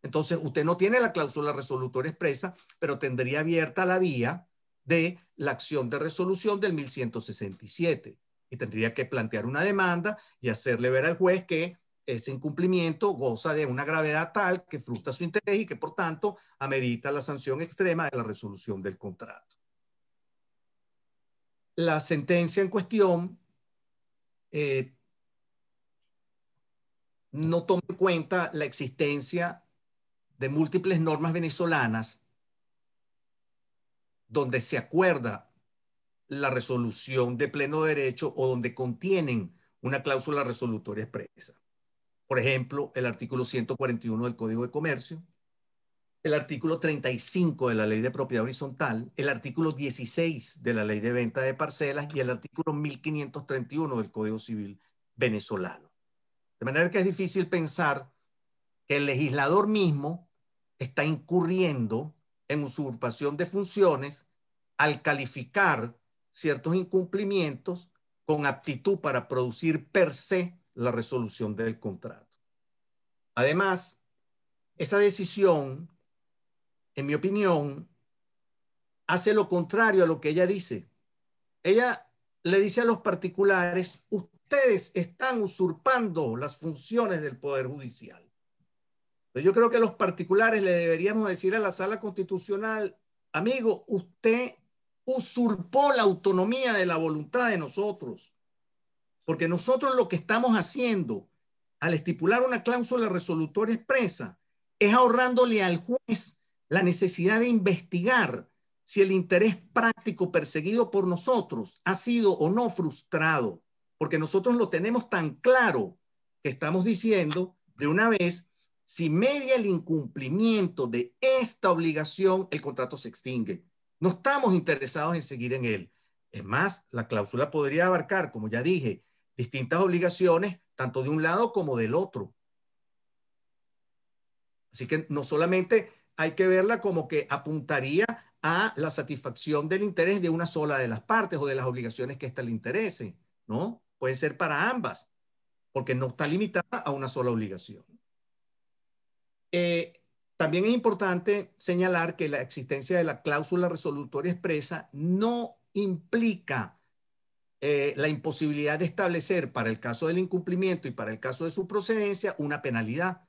Entonces, usted no tiene la cláusula resolutoria expresa, pero tendría abierta la vía de la acción de resolución del 1167 y tendría que plantear una demanda y hacerle ver al juez que ese incumplimiento goza de una gravedad tal que frustra su interés y que, por tanto, amerita la sanción extrema de la resolución del contrato. La sentencia en cuestión no toma en cuenta la existencia de múltiples normas venezolanas donde se acuerda la resolución de pleno derecho o donde contienen una cláusula resolutoria expresa. Por ejemplo, el artículo 141 del Código de Comercio, el artículo 35 de la Ley de Propiedad Horizontal, el artículo 16 de la Ley de Venta de Parcelas y el artículo 1531 del Código Civil venezolano. De manera que es difícil pensar que el legislador mismo está incurriendo en usurpación de funciones al calificar ciertos incumplimientos con aptitud para producir per se la resolución del contrato. Además, esa decisión, en mi opinión, hace lo contrario a lo que ella dice. Ella le dice a los particulares, ustedes están usurpando las funciones del Poder Judicial. Pero yo creo que los particulares le deberíamos decir a la Sala Constitucional, amigo, usted usurpó la autonomía de la voluntad de nosotros, porque nosotros lo que estamos haciendo al estipular una cláusula resolutoria expresa es ahorrándole al juez la necesidad de investigar si el interés práctico perseguido por nosotros ha sido o no frustrado, porque nosotros lo tenemos tan claro que estamos diciendo de una vez, si media el incumplimiento de esta obligación, el contrato se extingue. No estamos interesados en seguir en él. Es más, la cláusula podría abarcar, como ya dije, distintas obligaciones, tanto de un lado como del otro. Así que no solamente hay que verla como que apuntaría a la satisfacción del interés de una sola de las partes o de las obligaciones que ésta le interese, ¿no? Puede ser para ambas, porque no está limitada a una sola obligación. También es importante señalar que la existencia de la cláusula resolutoria expresa no implica la imposibilidad de establecer para el caso del incumplimiento y para el caso de su procedencia una penalidad.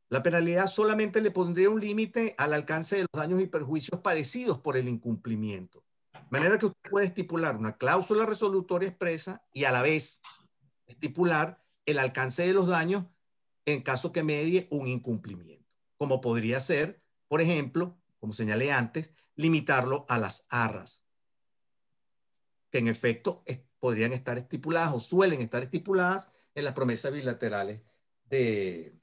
La penalidad solamente le pondría un límite al alcance de los daños y perjuicios padecidos por el incumplimiento. De manera que usted puede estipular una cláusula resolutoria expresa y a la vez estipular el alcance de los daños en caso que medie un incumplimiento, como podría ser, por ejemplo, como señalé antes, limitarlo a las arras, que en efecto podrían estar estipuladas o suelen estar estipuladas en las promesas bilaterales de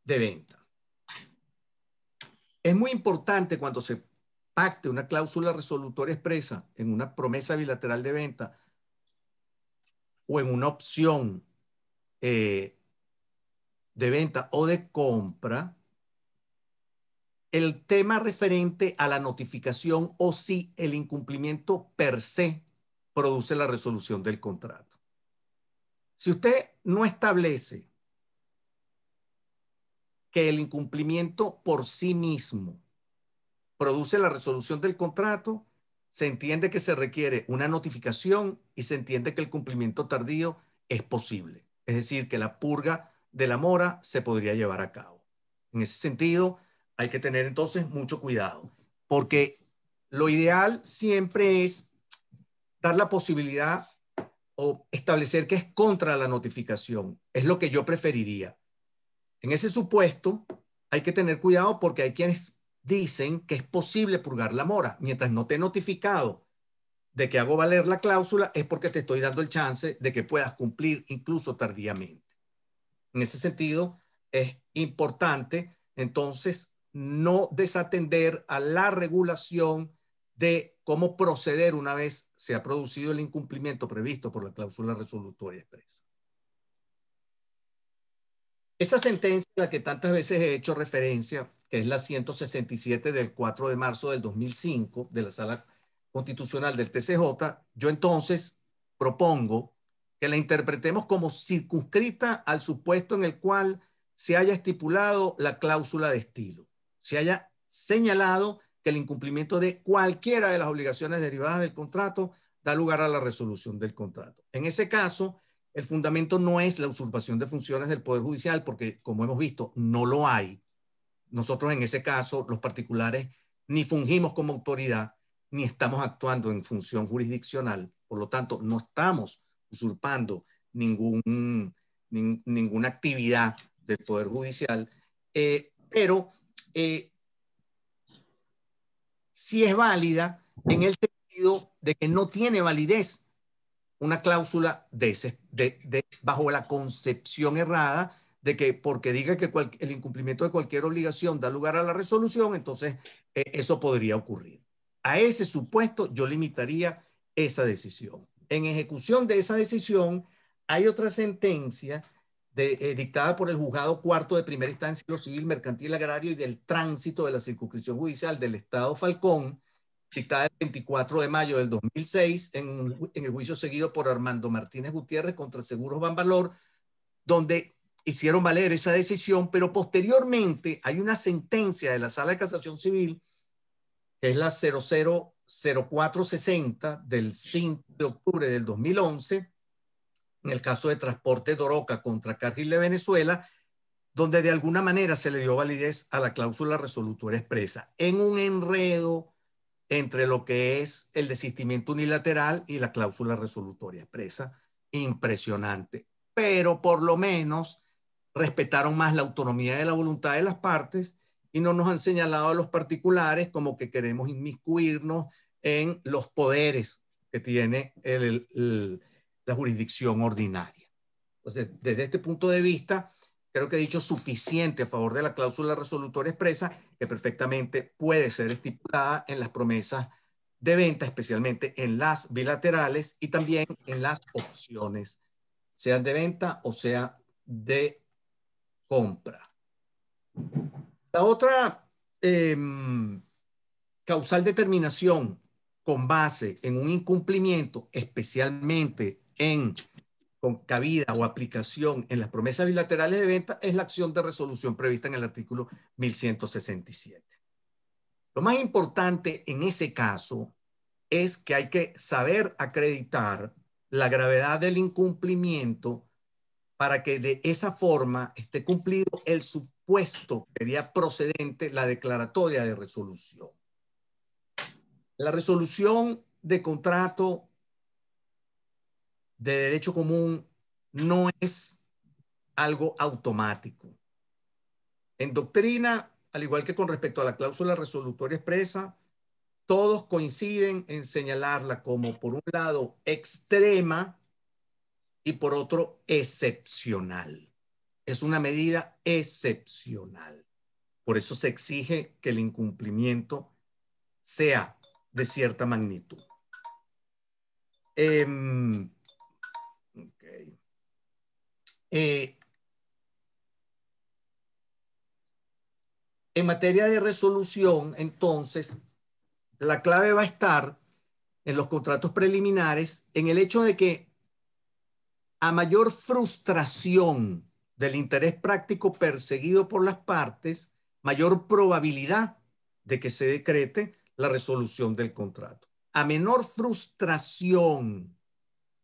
venta. Es muy importante cuando se pacte una cláusula resolutoria expresa en una promesa bilateral de venta o en una opción de venta o de compra, el tema referente a la notificación o si el incumplimiento per se produce la resolución del contrato. Si usted no establece que el incumplimiento por sí mismo produce la resolución del contrato, se entiende que se requiere una notificación y se entiende que el cumplimiento tardío es posible. Es decir, que la purga de la mora se podría llevar a cabo. En ese sentido, hay que tener entonces mucho cuidado, porque lo ideal siempre es dar la posibilidad o establecer que es contra la notificación. Es lo que yo preferiría. En ese supuesto, hay que tener cuidado porque hay quienes dicen que es posible purgar la mora. Mientras no te he notificado de que hago valer la cláusula, es porque te estoy dando el chance de que puedas cumplir incluso tardíamente. En ese sentido, es importante entonces no desatender a la regulación de cómo proceder una vez se ha producido el incumplimiento previsto por la cláusula resolutoria expresa. Esa sentencia a la que tantas veces he hecho referencia, que es la 167 del 4 de marzo del 2005 de la Sala Constitucional del TCJ, yo entonces propongo que la interpretemos como circunscrita al supuesto en el cual se haya estipulado la cláusula de estilo, se haya señalado que el incumplimiento de cualquiera de las obligaciones derivadas del contrato da lugar a la resolución del contrato. En ese caso, el fundamento no es la usurpación de funciones del Poder Judicial, porque como hemos visto, no lo hay. Nosotros en ese caso, los particulares, ni fungimos como autoridad, ni estamos actuando en función jurisdiccional. Por lo tanto, no estamos usurpando ninguna actividad del Poder Judicial, pero sí es válida en el sentido de que no tiene validez una cláusula bajo la concepción errada de que porque diga que el incumplimiento de cualquier obligación da lugar a la resolución, entonces eso podría ocurrir. A ese supuesto yo limitaría esa decisión. En ejecución de esa decisión hay otra sentencia dictada por el Juzgado Cuarto de Primera Instancia de lo Civil, Mercantil, Agrario y del Tránsito de la Circunscripción Judicial del Estado Falcón, dictada el 24 de mayo del 2006 en el juicio seguido por Armando Martínez Gutiérrez contra Seguros Banvalor, donde hicieron valer esa decisión, pero posteriormente hay una sentencia de la Sala de Casación Civil, que es la 000460 del 5 de octubre del 2011, en el caso de Transporte Doroca contra Cargill de Venezuela, donde de alguna manera se le dio validez a la cláusula resolutoria expresa, en un enredo entre lo que es el desistimiento unilateral y la cláusula resolutoria expresa, impresionante. Pero por lo menos respetaron más la autonomía de la voluntad de las partes y no nos han señalado a los particulares como que queremos inmiscuirnos en los poderes que tiene la jurisdicción ordinaria. Entonces, desde este punto de vista, creo que he dicho suficiente a favor de la cláusula resolutoria expresa, que perfectamente puede ser estipulada en las promesas de venta, especialmente en las bilaterales y también en las opciones, sean de venta o sea de compra. La otra causal determinación con base en un incumplimiento, especialmente con cabida o aplicación en las promesas bilaterales de venta, es la acción de resolución prevista en el artículo 1167. Lo más importante en ese caso es que hay que saber acreditar la gravedad del incumplimiento para que de esa forma esté cumplido el supuesto que sería procedente la declaratoria de resolución. La resolución de contrato de derecho común no es algo automático. En doctrina, al igual que con respecto a la cláusula resolutoria expresa, todos coinciden en señalarla como, por un lado, extrema y por otro, excepcional. Es una medida excepcional. Por eso se exige que el incumplimiento sea de cierta magnitud. En materia de resolución, entonces, la clave va a estar en los contratos preliminares, en el hecho de que a mayor frustración del interés práctico perseguido por las partes, mayor probabilidad de que se decrete la resolución del contrato. A menor frustración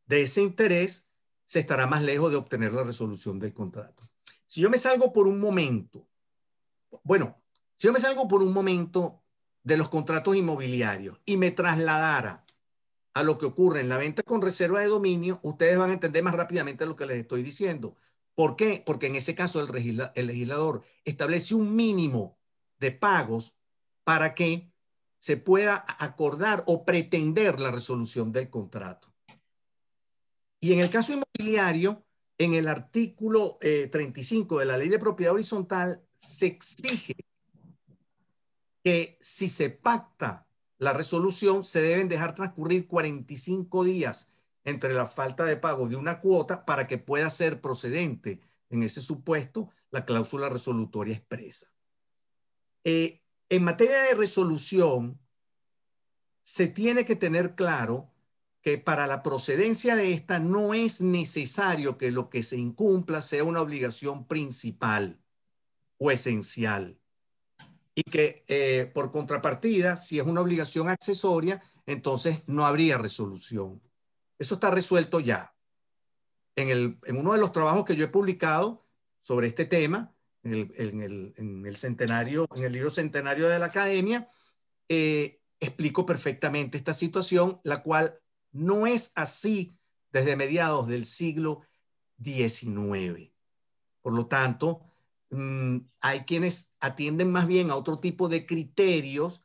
de ese interés, se estará más lejos de obtener la resolución del contrato. Si yo me salgo por un momento, si yo me salgo por un momento de los contratos inmobiliarios y me trasladara a lo que ocurre en la venta con reserva de dominio, ustedes van a entender más rápidamente lo que les estoy diciendo. ¿Por qué? Porque en ese caso el legislador establece un mínimo de pagos para que se pueda acordar o pretender la resolución del contrato. Y en el caso inmobiliario, en el artículo 35 de la Ley de Propiedad Horizontal, se exige que si se pacta la resolución, se deben dejar transcurrir 45 días entre la falta de pago de una cuota para que pueda ser procedente en ese supuesto la cláusula resolutoria expresa. En materia de resolución, se tiene que tener claro que para la procedencia de esta no es necesario que lo que se incumpla sea una obligación principal o esencial. Y que por contrapartida, si es una obligación accesoria, entonces no habría resolución. Eso está resuelto ya. En uno de los trabajos que yo he publicado sobre este tema, en el centenario, en el libro Centenario de la Academia, explico perfectamente esta situación, la cual no es así desde mediados del siglo XIX. Por lo tanto, hay quienes atienden más bien a otro tipo de criterios,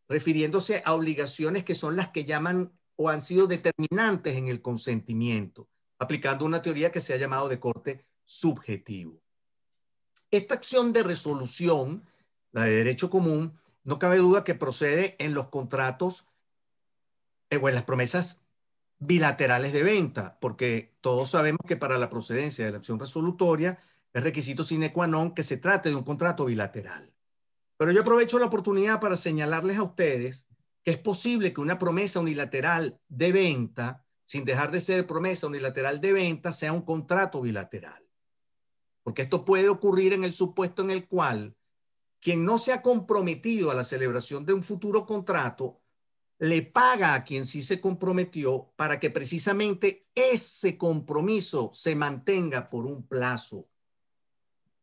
refiriéndose a obligaciones que son las que llaman o han sido determinantes en el consentimiento, aplicando una teoría que se ha llamado de corte subjetivo. Esta acción de resolución, la de derecho común, no cabe duda que procede en los contratos o en las promesas bilaterales de venta, porque todos sabemos que para la procedencia de la acción resolutoria es requisito sine qua non que se trate de un contrato bilateral. Pero yo aprovecho la oportunidad para señalarles a ustedes que es posible que una promesa unilateral de venta, sin dejar de ser promesa unilateral de venta, sea un contrato bilateral. Porque esto puede ocurrir en el supuesto en el cual quien no se ha comprometido a la celebración de un futuro contrato le paga a quien sí se comprometió para que precisamente ese compromiso se mantenga por un plazo.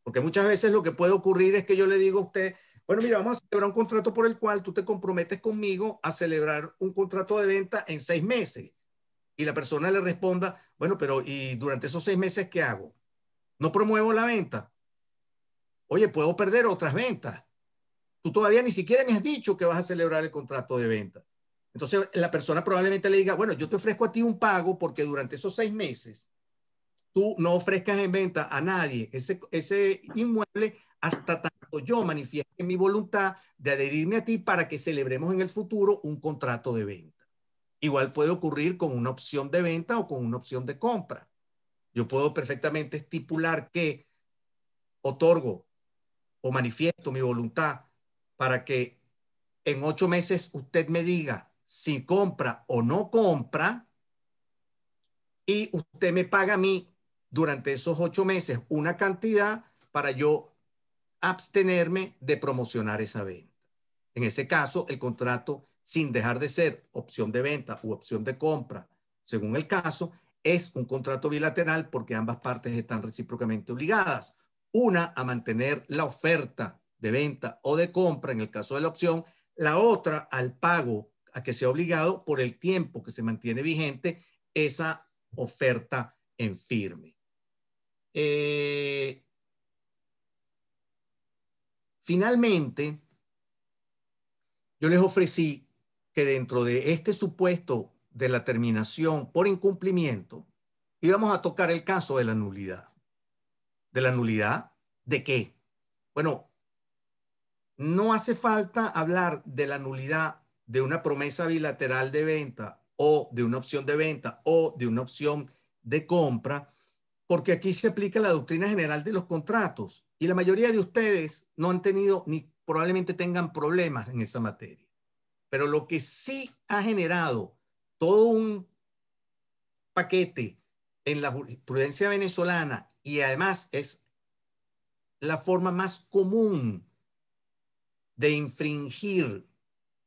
Porque muchas veces lo que puede ocurrir es que yo le digo a usted, bueno, mira, vamos a celebrar un contrato por el cual tú te comprometes conmigo a celebrar un contrato de venta en 6 meses. Y la persona le responda, bueno, pero ¿y durante esos 6 meses qué hago? ¿No promuevo la venta? Oye, puedo perder otras ventas. Tú todavía ni siquiera me has dicho que vas a celebrar el contrato de venta. Entonces la persona probablemente le diga, bueno, yo te ofrezco a ti un pago porque durante esos 6 meses tú no ofrezcas en venta a nadie ese inmueble hasta tanto yo manifieste mi voluntad de adherirme a ti para que celebremos en el futuro un contrato de venta. Igual puede ocurrir con una opción de venta o con una opción de compra. Yo puedo perfectamente estipular que otorgo o manifiesto mi voluntad para que en 8 meses usted me diga si compra o no compra y usted me paga a mí durante esos 8 meses una cantidad para yo abstenerme de promocionar esa venta. En ese caso, el contrato, sin dejar de ser opción de venta u opción de compra, según el caso, es un contrato bilateral porque ambas partes están recíprocamente obligadas. Una a mantener la oferta de venta o de compra en el caso de la opción, la otra al pago a que sea obligado por el tiempo que se mantiene vigente esa oferta en firme. Finalmente, yo les ofrecí que dentro de este supuesto de la terminación por incumplimiento, íbamos a tocar el caso de la nulidad. ¿De la nulidad? ¿De qué? Bueno, no hace falta hablar de la nulidad de una promesa bilateral de venta o de una opción de venta o de una opción de compra, porque aquí se aplica la doctrina general de los contratos y la mayoría de ustedes no han tenido ni probablemente tengan problemas en esa materia. Pero lo que sí ha generado todo un paquete en la jurisprudencia venezolana y además es la forma más común de infringir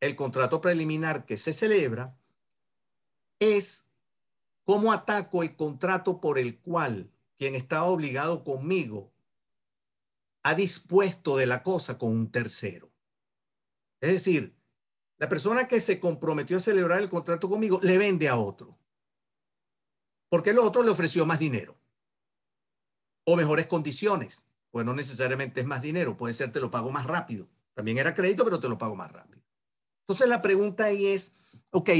el contrato preliminar que se celebra, es cómo ataco el contrato por el cual quien estaba obligado conmigo ha dispuesto de la cosa con un tercero. Es decir, la persona que se comprometió a celebrar el contrato conmigo le vende a otro, porque el otro le ofreció más dinero. o mejores condiciones, pues no necesariamente es más dinero, puede ser te lo pago más rápido. También era crédito, pero te lo pago más rápido. Entonces la pregunta ahí es, ok,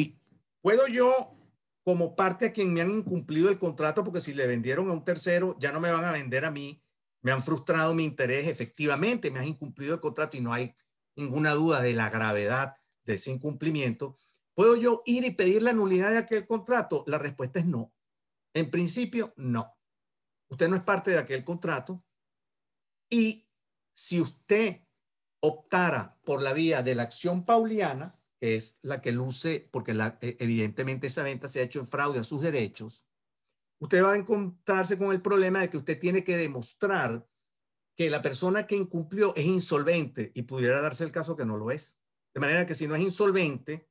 ¿puedo yo, como parte a quien me han incumplido el contrato, porque si le vendieron a un tercero, ya no me van a vender a mí, me han frustrado mi interés, efectivamente me han incumplido el contrato y no hay ninguna duda de la gravedad de ese incumplimiento, ¿puedo yo ir y pedir la nulidad de aquel contrato? La respuesta es no. En principio, no. Usted no es parte de aquel contrato y si usted optara por la vía de la acción pauliana, que es la que luce, porque evidentemente esa venta se ha hecho en fraude a sus derechos, usted va a encontrarse con el problema de que usted tiene que demostrar que la persona que incumplió es insolvente y pudiera darse el caso que no lo es. De manera que si no es insolvente,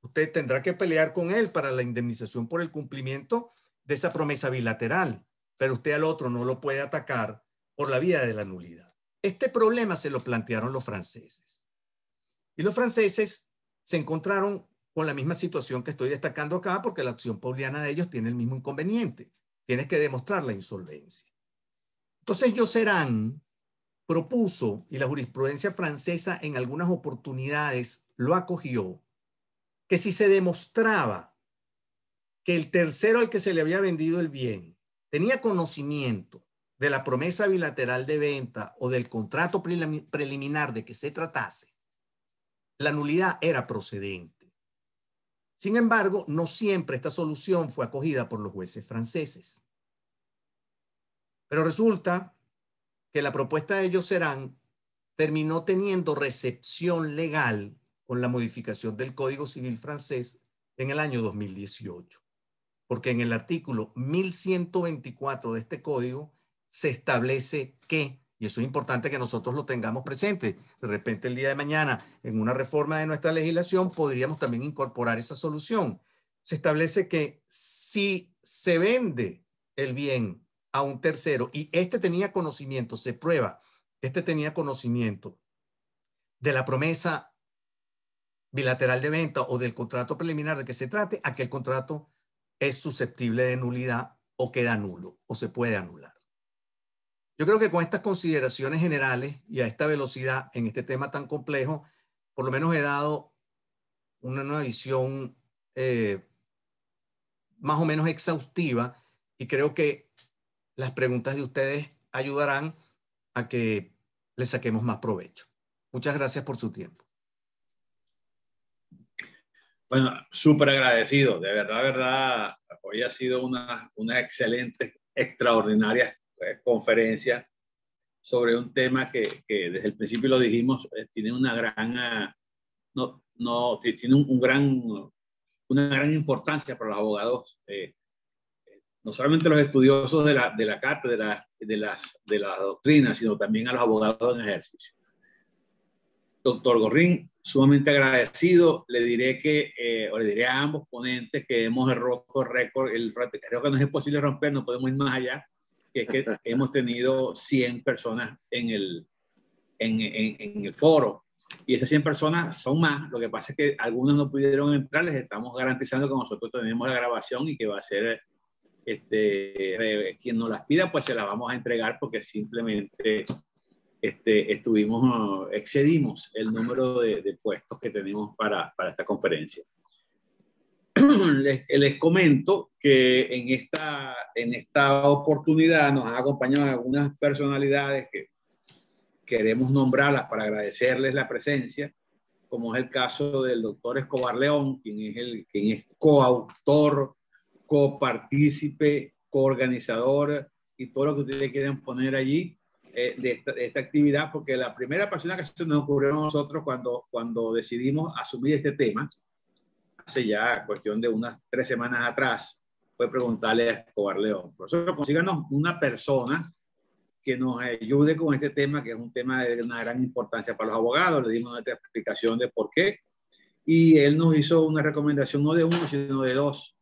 usted tendrá que pelear con él para la indemnización por el cumplimiento de esa promesa bilateral, pero usted al otro no lo puede atacar por la vía de la nulidad. Este problema se lo plantearon los franceses. Y los franceses se encontraron con la misma situación que estoy destacando acá, porque la acción pauliana de ellos tiene el mismo inconveniente. Tienes que demostrar la insolvencia. Entonces, Josserand propuso, y la jurisprudencia francesa en algunas oportunidades lo acogió, que si se demostraba que el tercero al que se le había vendido el bien tenía conocimiento de la promesa bilateral de venta o del contrato preliminar de que se tratase, la nulidad era procedente. Sin embargo, no siempre esta solución fue acogida por los jueces franceses. Pero resulta que la propuesta de Josserand terminó teniendo recepción legal con la modificación del Código Civil francés en el año 2018. Porque en el artículo 1124 de este código se establece que, y eso es importante que nosotros lo tengamos presente, de repente el día de mañana en una reforma de nuestra legislación podríamos también incorporar esa solución. Se establece que si se vende el bien a un tercero y este tenía conocimiento, se prueba que este tenía conocimiento de la promesa bilateral de venta o del contrato preliminar de que se trate, aquel contrato es susceptible de nulidad o queda nulo o se puede anular. Yo creo que con estas consideraciones generales y a esta velocidad en este tema tan complejo, por lo menos he dado una visión más o menos exhaustiva y creo que las preguntas de ustedes ayudarán a que le saquemos más provecho. Muchas gracias por su tiempo. Bueno, súper agradecido, de verdad, hoy ha sido una excelente, extraordinaria conferencia sobre un tema que desde el principio lo dijimos, tiene una gran, tiene una gran importancia para los abogados, no solamente los estudiosos de la cátedra, de la doctrina, sino también a los abogados en ejercicio. Doctor Gorrín, sumamente agradecido. Le diré o le diré a ambos ponentes que hemos roto récord. Creo que no es posible romper, no podemos ir más allá, que es que hemos tenido 100 personas en el foro. Y esas 100 personas son más. Lo que pasa es que algunos no pudieron entrar. Les estamos garantizando que nosotros tenemos la grabación y que va a ser quien nos las pida, pues se las vamos a entregar porque simplemente excedimos el número de puestos que tenemos para esta conferencia. Les comento que en esta oportunidad nos han acompañado algunas personalidades que queremos nombrarlas para agradecerles la presencia, como es el caso del doctor Escobar León, quien es coautor, copartícipe, coorganizador y todo lo que ustedes quieran poner allí de esta actividad, porque la primera persona que se nos ocurrió a nosotros cuando decidimos asumir este tema, hace ya cuestión de unas 3 semanas atrás, fue preguntarle a Escobar León: profesor, consíganos una persona que nos ayude con este tema, que es un tema de una gran importancia para los abogados. Le dimos nuestra explicación de por qué, y él nos hizo una recomendación no de uno, sino de 2,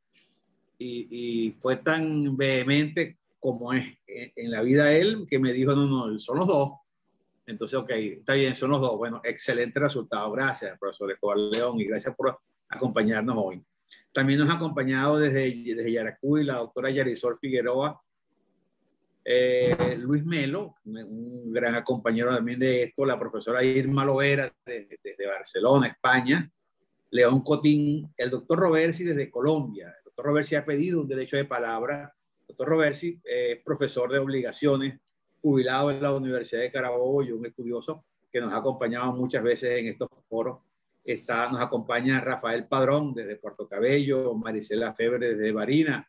y fue tan vehemente como es en la vida de él, que me dijo, no, son los 2. Entonces, ok, está bien, son los 2. Bueno, excelente resultado. Gracias, profesor Escobar León, y gracias por acompañarnos hoy. También nos ha acompañado desde Yaracuy la doctora Yarisol Figueroa, Luis Melo, un gran compañero también de esto, la profesora Irma Lovera desde Barcelona, España, León Cotín, el doctor Roversi desde Colombia. El doctor Roversi ha pedido un derecho de palabra. El doctor Roversi es profesor de obligaciones, jubilado en la Universidad de Carabobo y un estudioso que nos ha acompañado muchas veces en estos foros. Nos acompaña Rafael Padrón desde Puerto Cabello, Marisela Febre desde Barina,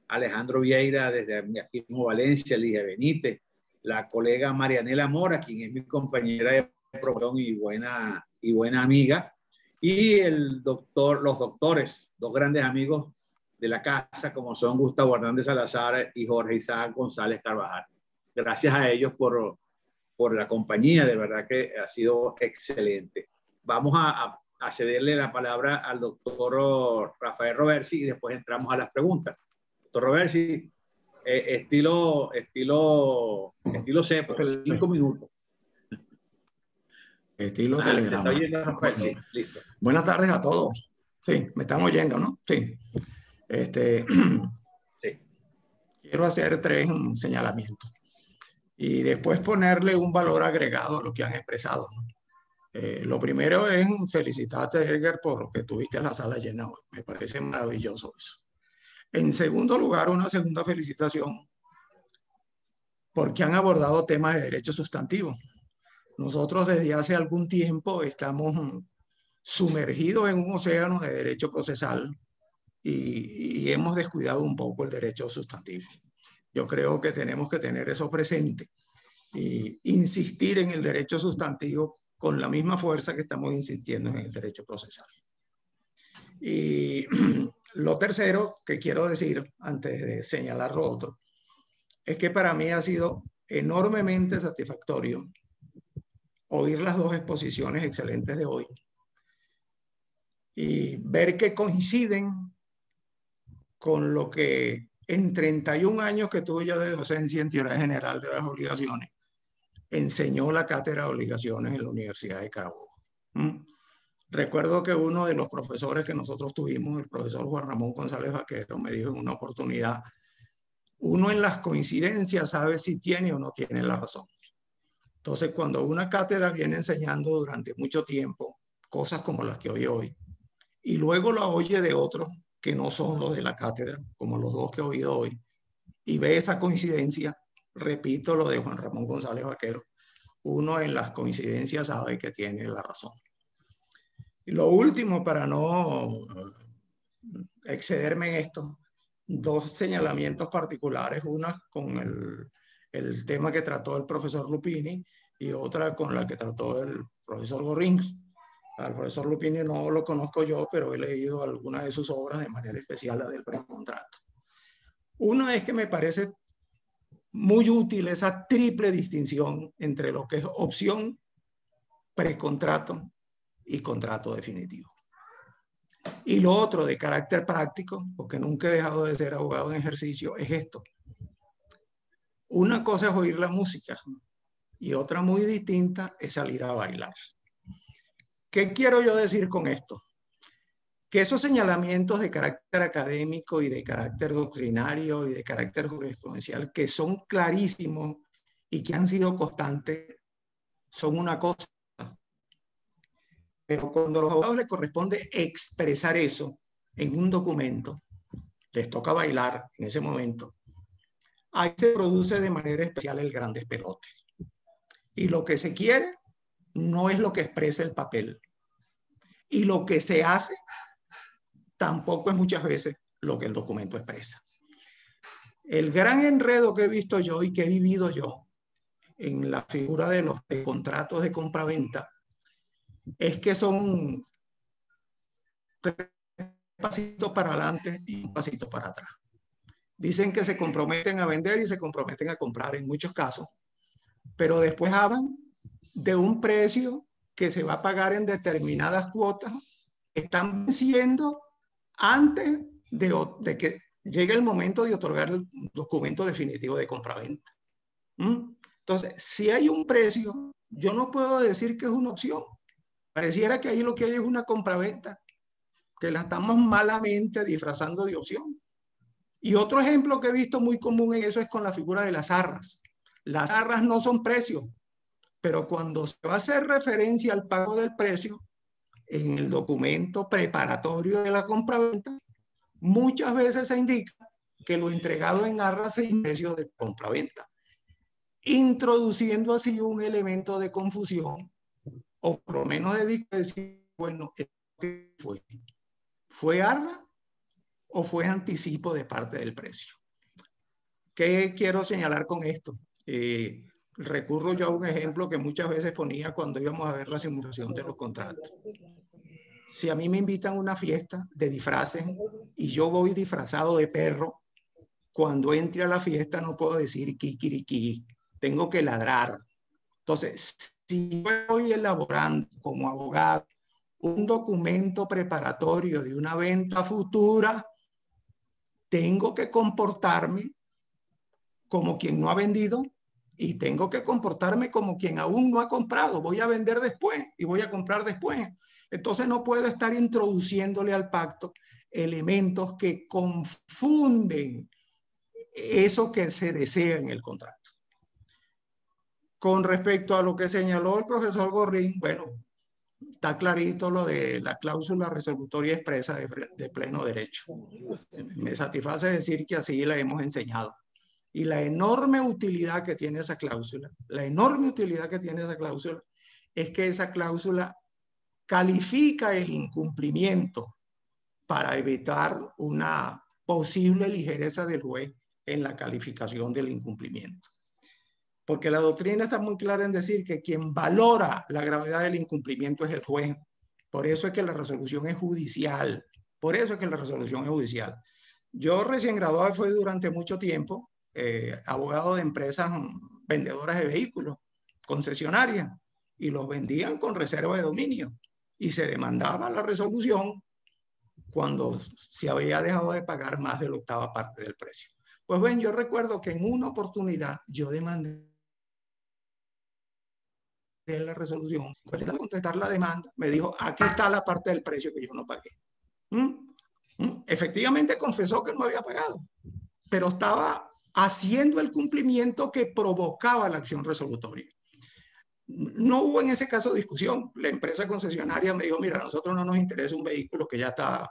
Alejandro Vieira desde aquí mismo Valencia, Ligia Benítez, la colega Marianela Mora, quien es mi compañera de promoción y buena amiga, y los doctores, dos grandes amigos de la casa, como son Gustavo Hernández Salazar y Jorge Isaac González Carvajal. Gracias a ellos por la compañía, de verdad que ha sido excelente. Vamos a cederle la palabra al doctor Rafael Roversi y después entramos a las preguntas. Doctor Roversi, estilo CEPO, 5 minutos. Estilo Telegrama. Rafael, sí, listo. Buenas tardes a todos. Sí, me están oyendo, ¿no? Sí. Sí. Quiero hacer 3 señalamientos y después ponerle un valor agregado a lo que han expresado, ¿no? Lo primero es felicitarte, Edgar, por lo que tuviste la sala llena hoy. Me parece maravilloso eso. En segundo lugar, una segunda felicitación porque han abordado temas de derecho sustantivo. Nosotros desde hace algún tiempo estamos sumergidos en un océano de derecho procesal y hemos descuidado un poco el derecho sustantivo. Yo creo que tenemos que tener eso presente y insistir en el derecho sustantivo con la misma fuerza que estamos insistiendo en el derecho procesal. Y lo tercero que quiero decir, antes de señalar lo otro, es que para mí ha sido enormemente satisfactorio oír las 2 exposiciones excelentes de hoy y ver que coinciden con lo que en 31 años que tuve yo de docencia en teoría general de las obligaciones, enseñó la cátedra de obligaciones en la Universidad de Carabobo. Recuerdo que uno de los profesores que nosotros tuvimos, el profesor Juan Ramón González Vaquero, me dijo en una oportunidad, uno en las coincidencias sabe si tiene o no tiene la razón. Entonces, cuando una cátedra viene enseñando durante mucho tiempo cosas como las que oye hoy, y luego la oye de otros que no son los de la cátedra, como los 2 que he oído hoy, y ve esa coincidencia, repito lo de Juan Ramón González Vaquero, uno en las coincidencias sabe que tiene la razón. Y lo último, para no excederme en esto, 2 señalamientos particulares, una con el tema que trató el profesor Lupini y otra con la que trató el profesor Gorrins. Al profesor Lupini no lo conozco yo, pero he leído algunas de sus obras, de manera especial la del precontrato. Una es que me parece muy útil esa triple distinción entre lo que es opción, precontrato y contrato definitivo. Y lo otro de carácter práctico, porque nunca he dejado de ser abogado en ejercicio, es esto. Una cosa es oír la música y otra muy distinta es salir a bailar. ¿Qué quiero yo decir con esto? Que esos señalamientos de carácter académico y de carácter doctrinario y de carácter jurisprudencial, que son clarísimos y que han sido constantes, son una cosa. Pero cuando a los abogados les corresponde expresar eso en un documento, les toca bailar en ese momento, ahí se produce de manera especial el gran despelote. Y lo que se quiere no es lo que expresa el papel. Y lo que se hace tampoco es muchas veces lo que el documento expresa. El gran enredo que he visto yo y que he vivido yo en la figura de los contratos de compraventa es que son 3 pasitos para adelante y un pasito para atrás. Dicen que se comprometen a vender y se comprometen a comprar en muchos casos, pero después hablan de un precio que se va a pagar en determinadas cuotas, están venciendo antes de que llegue el momento de otorgar el documento definitivo de compraventa. Entonces, si hay un precio, yo no puedo decir que es una opción. Pareciera que ahí lo que hay es una compraventa, que la estamos malamente disfrazando de opción. Y otro ejemplo que he visto muy común en eso es con la figura de las arras. Las arras no son precios, pero cuando se va a hacer referencia al pago del precio, en el documento preparatorio de la compraventa, muchas veces se indica que lo entregado en arras es el precio de compraventa, introduciendo así un elemento de confusión, o por lo menos de decir, bueno, ¿qué fue? ¿Fue arra o fue anticipo de parte del precio? ¿Qué quiero señalar con esto? Recurro yo a un ejemplo que muchas veces ponía cuando íbamos a ver la simulación de los contratos. Si a mí me invitan a una fiesta de disfraces y yo voy disfrazado de perro, cuando entre a la fiesta no puedo decir kikiriki, tengo que ladrar. Entonces, si voy elaborando como abogado un documento preparatorio de una venta futura, tengo que comportarme como quien no ha vendido y tengo que comportarme como quien aún no ha comprado. Voy a vender después y voy a comprar después. Entonces no puedo estar introduciéndole al pacto elementos que confunden eso que se desea en el contrato. Con respecto a lo que señaló el profesor Gorrín, bueno, está clarito lo de la cláusula resolutoria expresa de pleno derecho. Me satisface decir que así la hemos enseñado. Y la enorme utilidad que tiene esa cláusula, es que esa cláusula califica el incumplimiento para evitar una posible ligereza del juez en la calificación del incumplimiento. Porque la doctrina está muy clara en decir que quien valora la gravedad del incumplimiento es el juez. Por eso es que la resolución es judicial. Yo recién graduado fui durante mucho tiempo abogado de empresas vendedoras de vehículos, concesionarias, y los vendían con reserva de dominio. Y se demandaba la resolución cuando se había dejado de pagar más de la octava parte del precio. Pues ven, yo recuerdo que en una oportunidad yo demandé la resolución. Cuando contestar la demanda, me dijo, aquí está la parte del precio que yo no pagué. Efectivamente confesó que no había pagado, pero estaba haciendo el cumplimiento que provocaba la acción resolutoria. No hubo en ese caso discusión. La empresa concesionaria me dijo, mira, a nosotros no nos interesa un vehículo que ya está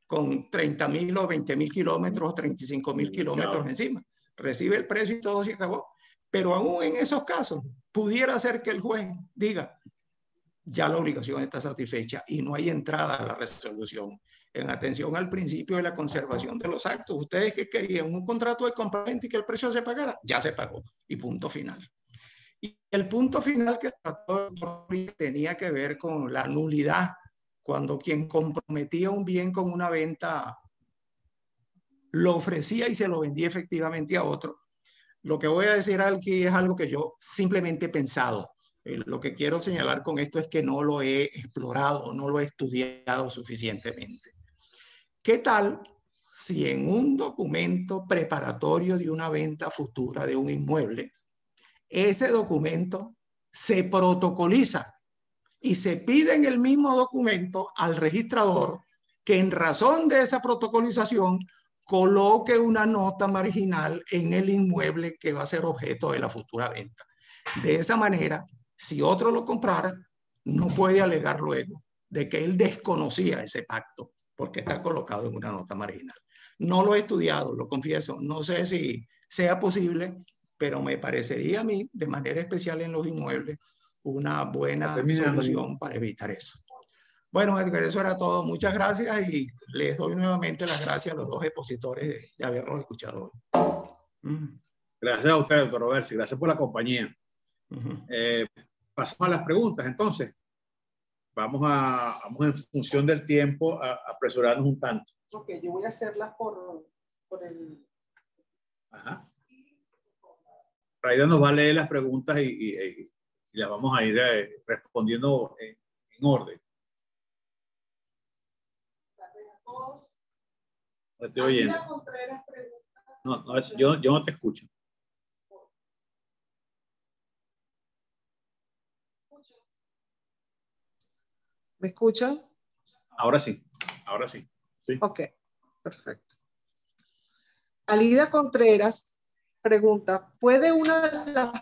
con 30.000 o 20.000 kilómetros, 35.000 kilómetros encima. Recibe el precio y todo se acabó. Pero aún en esos casos, pudiera ser que el juez diga, ya la obligación está satisfecha y no hay entrada a la resolución. En atención al principio de la conservación de los actos, ¿ustedes qué querían? ¿Un contrato de compraventa y que el precio se pagara? Ya se pagó y punto final. Y el punto final que trató tenía que ver con la nulidad, cuando quien comprometía un bien con una venta lo ofrecía y se lo vendía efectivamente a otro. Lo que voy a decir aquí es algo que yo simplemente he pensado. Lo que quiero señalar con esto es que no lo he explorado, no lo he estudiado suficientemente. ¿Qué tal si en un documento preparatorio de una venta futura de un inmueble, ese documento se protocoliza y se pide en el mismo documento al registrador que en razón de esa protocolización coloque una nota marginal en el inmueble que va a ser objeto de la futura venta? De esa manera, si otro lo comprara, no puede alegar luego de que él desconocía ese pacto porque está colocado en una nota marginal. No lo he estudiado, lo confieso, no sé si sea posible, pero me parecería a mí, de manera especial en los inmuebles, una buena solución para evitar eso. Bueno, Edgar, eso era todo. Muchas gracias y les doy nuevamente las gracias a los dos expositores de habernos escuchado hoy. Gracias a usted, doctor Roberto. Gracias por la compañía. Pasamos a las preguntas, entonces. Vamos en función del tiempo a apresurarnos un tanto. Ok, yo voy a hacerlas por el... Ajá. Raida nos va a leer las preguntas y las vamos a ir respondiendo en orden. No estoy oyendo. No, yo no te escucho. ¿Me escuchan? Ahora sí, ahora sí. Sí. Ok, perfecto. Alida Contreras pregunta, ¿puede una de las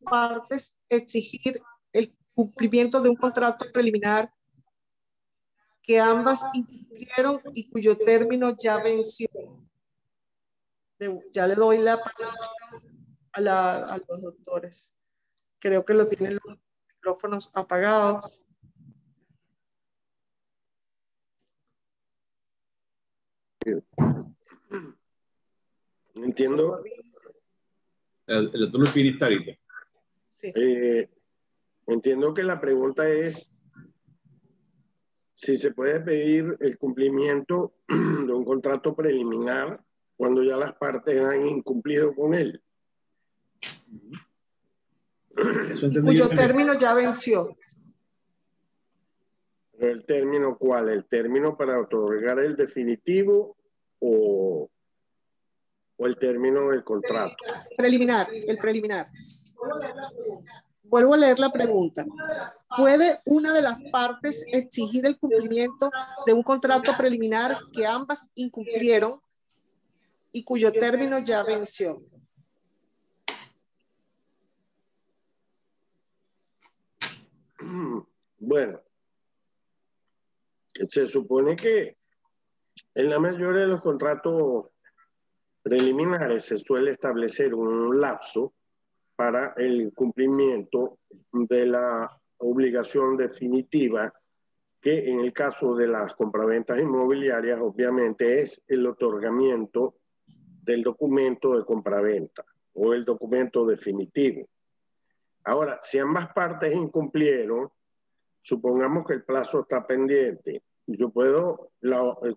partes exigir el cumplimiento de un contrato preliminar que ambas incumplieron y cuyo término ya venció? Ya le doy la palabra a los doctores. Creo que lo tienen los micrófonos apagados. Entiendo. El doctor Lupini está ahorita. Sí. Entiendo que la pregunta es si se puede pedir el cumplimiento de un contrato preliminar cuando ya las partes han incumplido con él. Cuyo término ya venció. ¿Pero el término cuál? ¿El término para otorgar el definitivo o el término del contrato? Preliminar, el preliminar. Vuelvo a leer la pregunta. ¿Puede una de las partes exigir el cumplimiento de un contrato preliminar que ambas incumplieron y cuyo término ya venció? Bueno, se supone que en la mayoría de los contratos preliminares se suele establecer un lapso para el cumplimiento de la obligación definitiva, que en el caso de las compraventas inmobiliarias obviamente es el otorgamiento del documento de compraventa o el documento definitivo. Ahora, si ambas partes incumplieron, supongamos que el plazo está pendiente,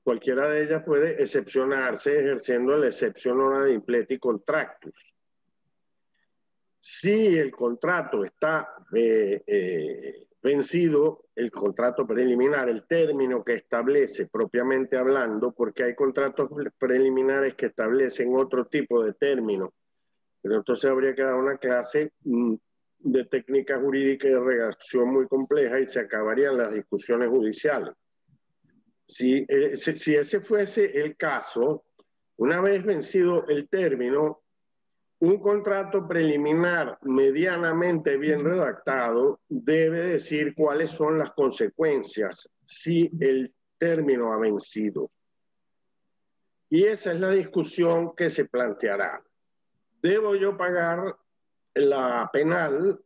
cualquiera de ellas puede excepcionarse ejerciendo la excepción ora de impleti contractus. Si el contrato está vencido, el contrato preliminar, el término que establece propiamente hablando, porque hay contratos preliminares que establecen otro tipo de término, pero entonces habría que dar una clase de técnica jurídica y de redacción muy compleja y se acabarían las discusiones judiciales. Si ese fuese el caso, una vez vencido el término, un contrato preliminar medianamente bien redactado debe decir cuáles son las consecuencias si el término ha vencido. Y esa es la discusión que se planteará. ¿Debo yo pagar la penal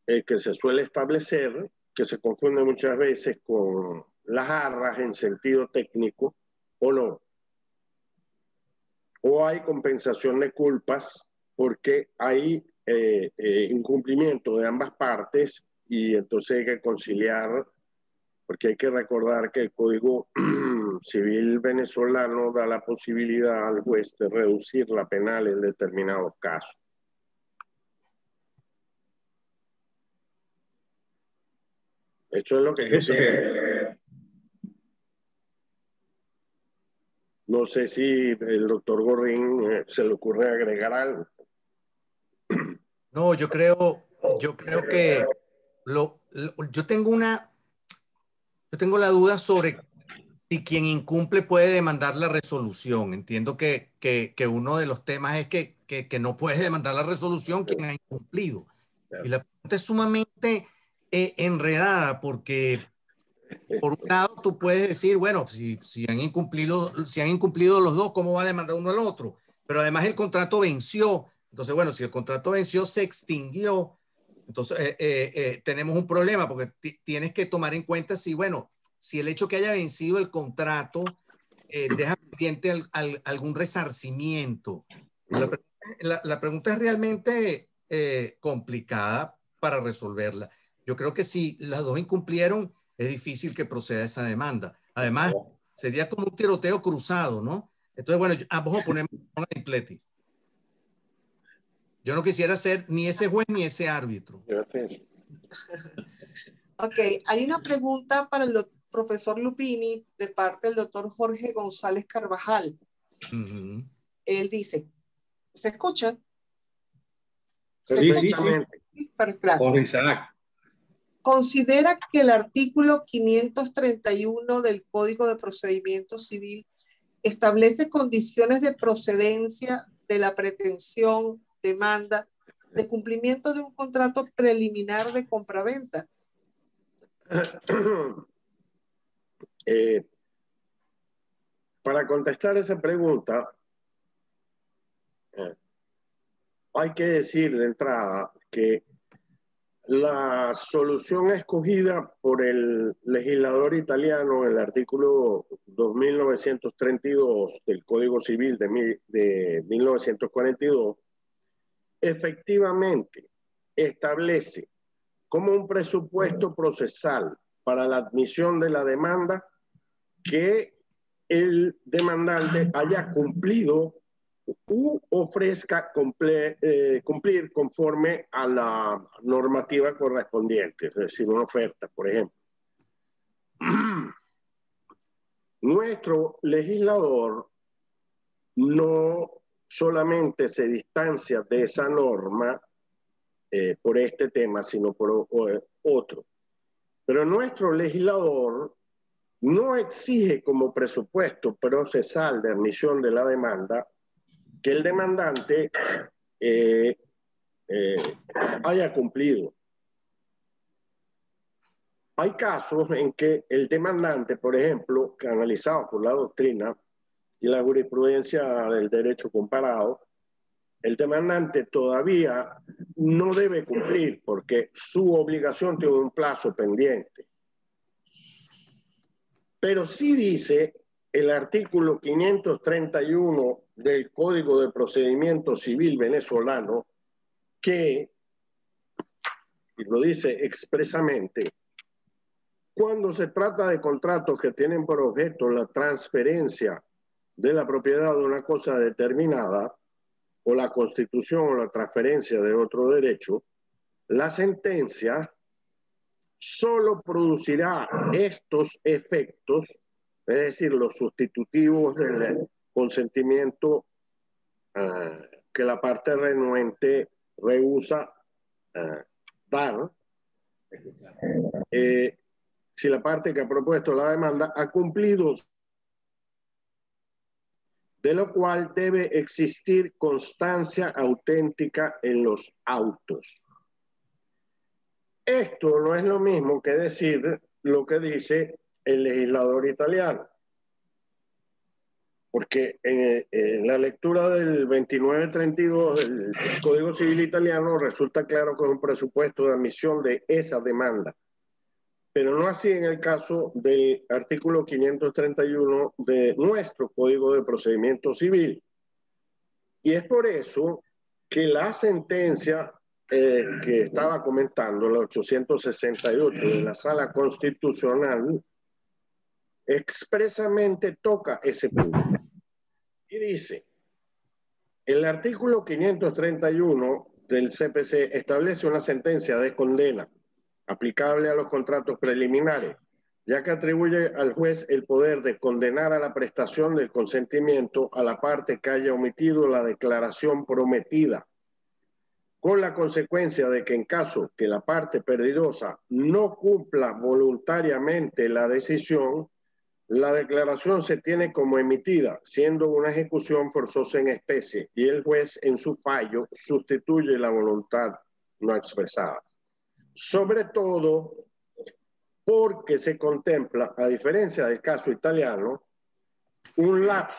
que se suele establecer, que se confunde muchas veces con las arras en sentido técnico, o no? ¿O hay compensación de culpas porque hay incumplimiento de ambas partes y entonces hay que conciliar, porque hay que recordar que el Código Civil venezolano da la posibilidad al juez de reducir la penal en determinados casos? Eso es lo que yo pienso. No sé si el doctor Gorrín se le ocurre agregar algo. No, yo creo que yo tengo la duda sobre si quien incumple puede demandar la resolución. Entiendo que uno de los temas es que no puede demandar la resolución quien ha incumplido. Y la pregunta es sumamente enredada porque por un lado tú puedes decir, bueno, si han incumplido los dos, ¿cómo va a demandar uno al otro? Pero además el contrato venció. Entonces, bueno, si el contrato venció, se extinguió. Entonces, tenemos un problema porque tienes que tomar en cuenta si el hecho que haya vencido el contrato deja pendiente algún resarcimiento. La pregunta es realmente complicada para resolverla. Yo creo que si las dos incumplieron, es difícil que proceda esa demanda. Además, sería como un tiroteo cruzado, ¿no? Entonces, bueno, vamos a poner una impleti. Yo no quisiera ser ni ese juez ni ese árbitro. Ok, hay una pregunta para el profesor Lupini de parte del doctor Jorge González Carvajal. Él dice, ¿se escucha? Sí. Jorge Isaac. ¿Considera que el artículo 531 del Código de Procedimiento Civil establece condiciones de procedencia de la pretensión, demanda, de cumplimiento de un contrato preliminar de compraventa. Para contestar esa pregunta, hay que decir de entrada que la solución escogida por el legislador italiano, el artículo 2932 del Código Civil de 1942, efectivamente establece como un presupuesto procesal para la admisión de la demanda que el demandante haya cumplido u ofrezca cumplir conforme a la normativa correspondiente, es decir, una oferta, por ejemplo. Nuestro legislador no solamente se distancia de esa norma por este tema, sino por otro. Pero nuestro legislador no exige como presupuesto procesal de admisión de la demanda que el demandante haya cumplido. Hay casos en que el demandante, por ejemplo, que analizado por la doctrina y la jurisprudencia del derecho comparado, el demandante todavía no debe cumplir porque su obligación tiene un plazo pendiente. Pero sí dice el artículo 531 del Código de Procedimiento Civil venezolano que, y lo dice expresamente, cuando se trata de contratos que tienen por objeto la transferencia de la propiedad de una cosa determinada, o la constitución o la transferencia de otro derecho, la sentencia solo producirá estos efectos, es decir, los sustitutivos del consentimiento que la parte renuente rehúsa dar, si la parte que ha propuesto la demanda ha cumplido, de lo cual debe existir constancia auténtica en los autos. Esto no es lo mismo que decir lo que dice el legislador italiano, porque en la lectura del 2932 del Código Civil italiano resulta claro que es un presupuesto de admisión de esa demanda, pero no así en el caso del artículo 531 de nuestro Código de Procedimiento Civil. Y es por eso que la sentencia que estaba comentando, la 868 de la Sala Constitucional, expresamente toca ese punto. Y dice, el artículo 531 del CPC establece una sentencia de condena aplicable a los contratos preliminares, ya que atribuye al juez el poder de condenar a la prestación del consentimiento a la parte que haya omitido la declaración prometida, con la consecuencia de que en caso que la parte perdidosa no cumpla voluntariamente la decisión, la declaración se tiene como emitida, siendo una ejecución forzosa en especie, y el juez en su fallo sustituye la voluntad no expresada. Sobre todo porque se contempla, a diferencia del caso italiano, un lapso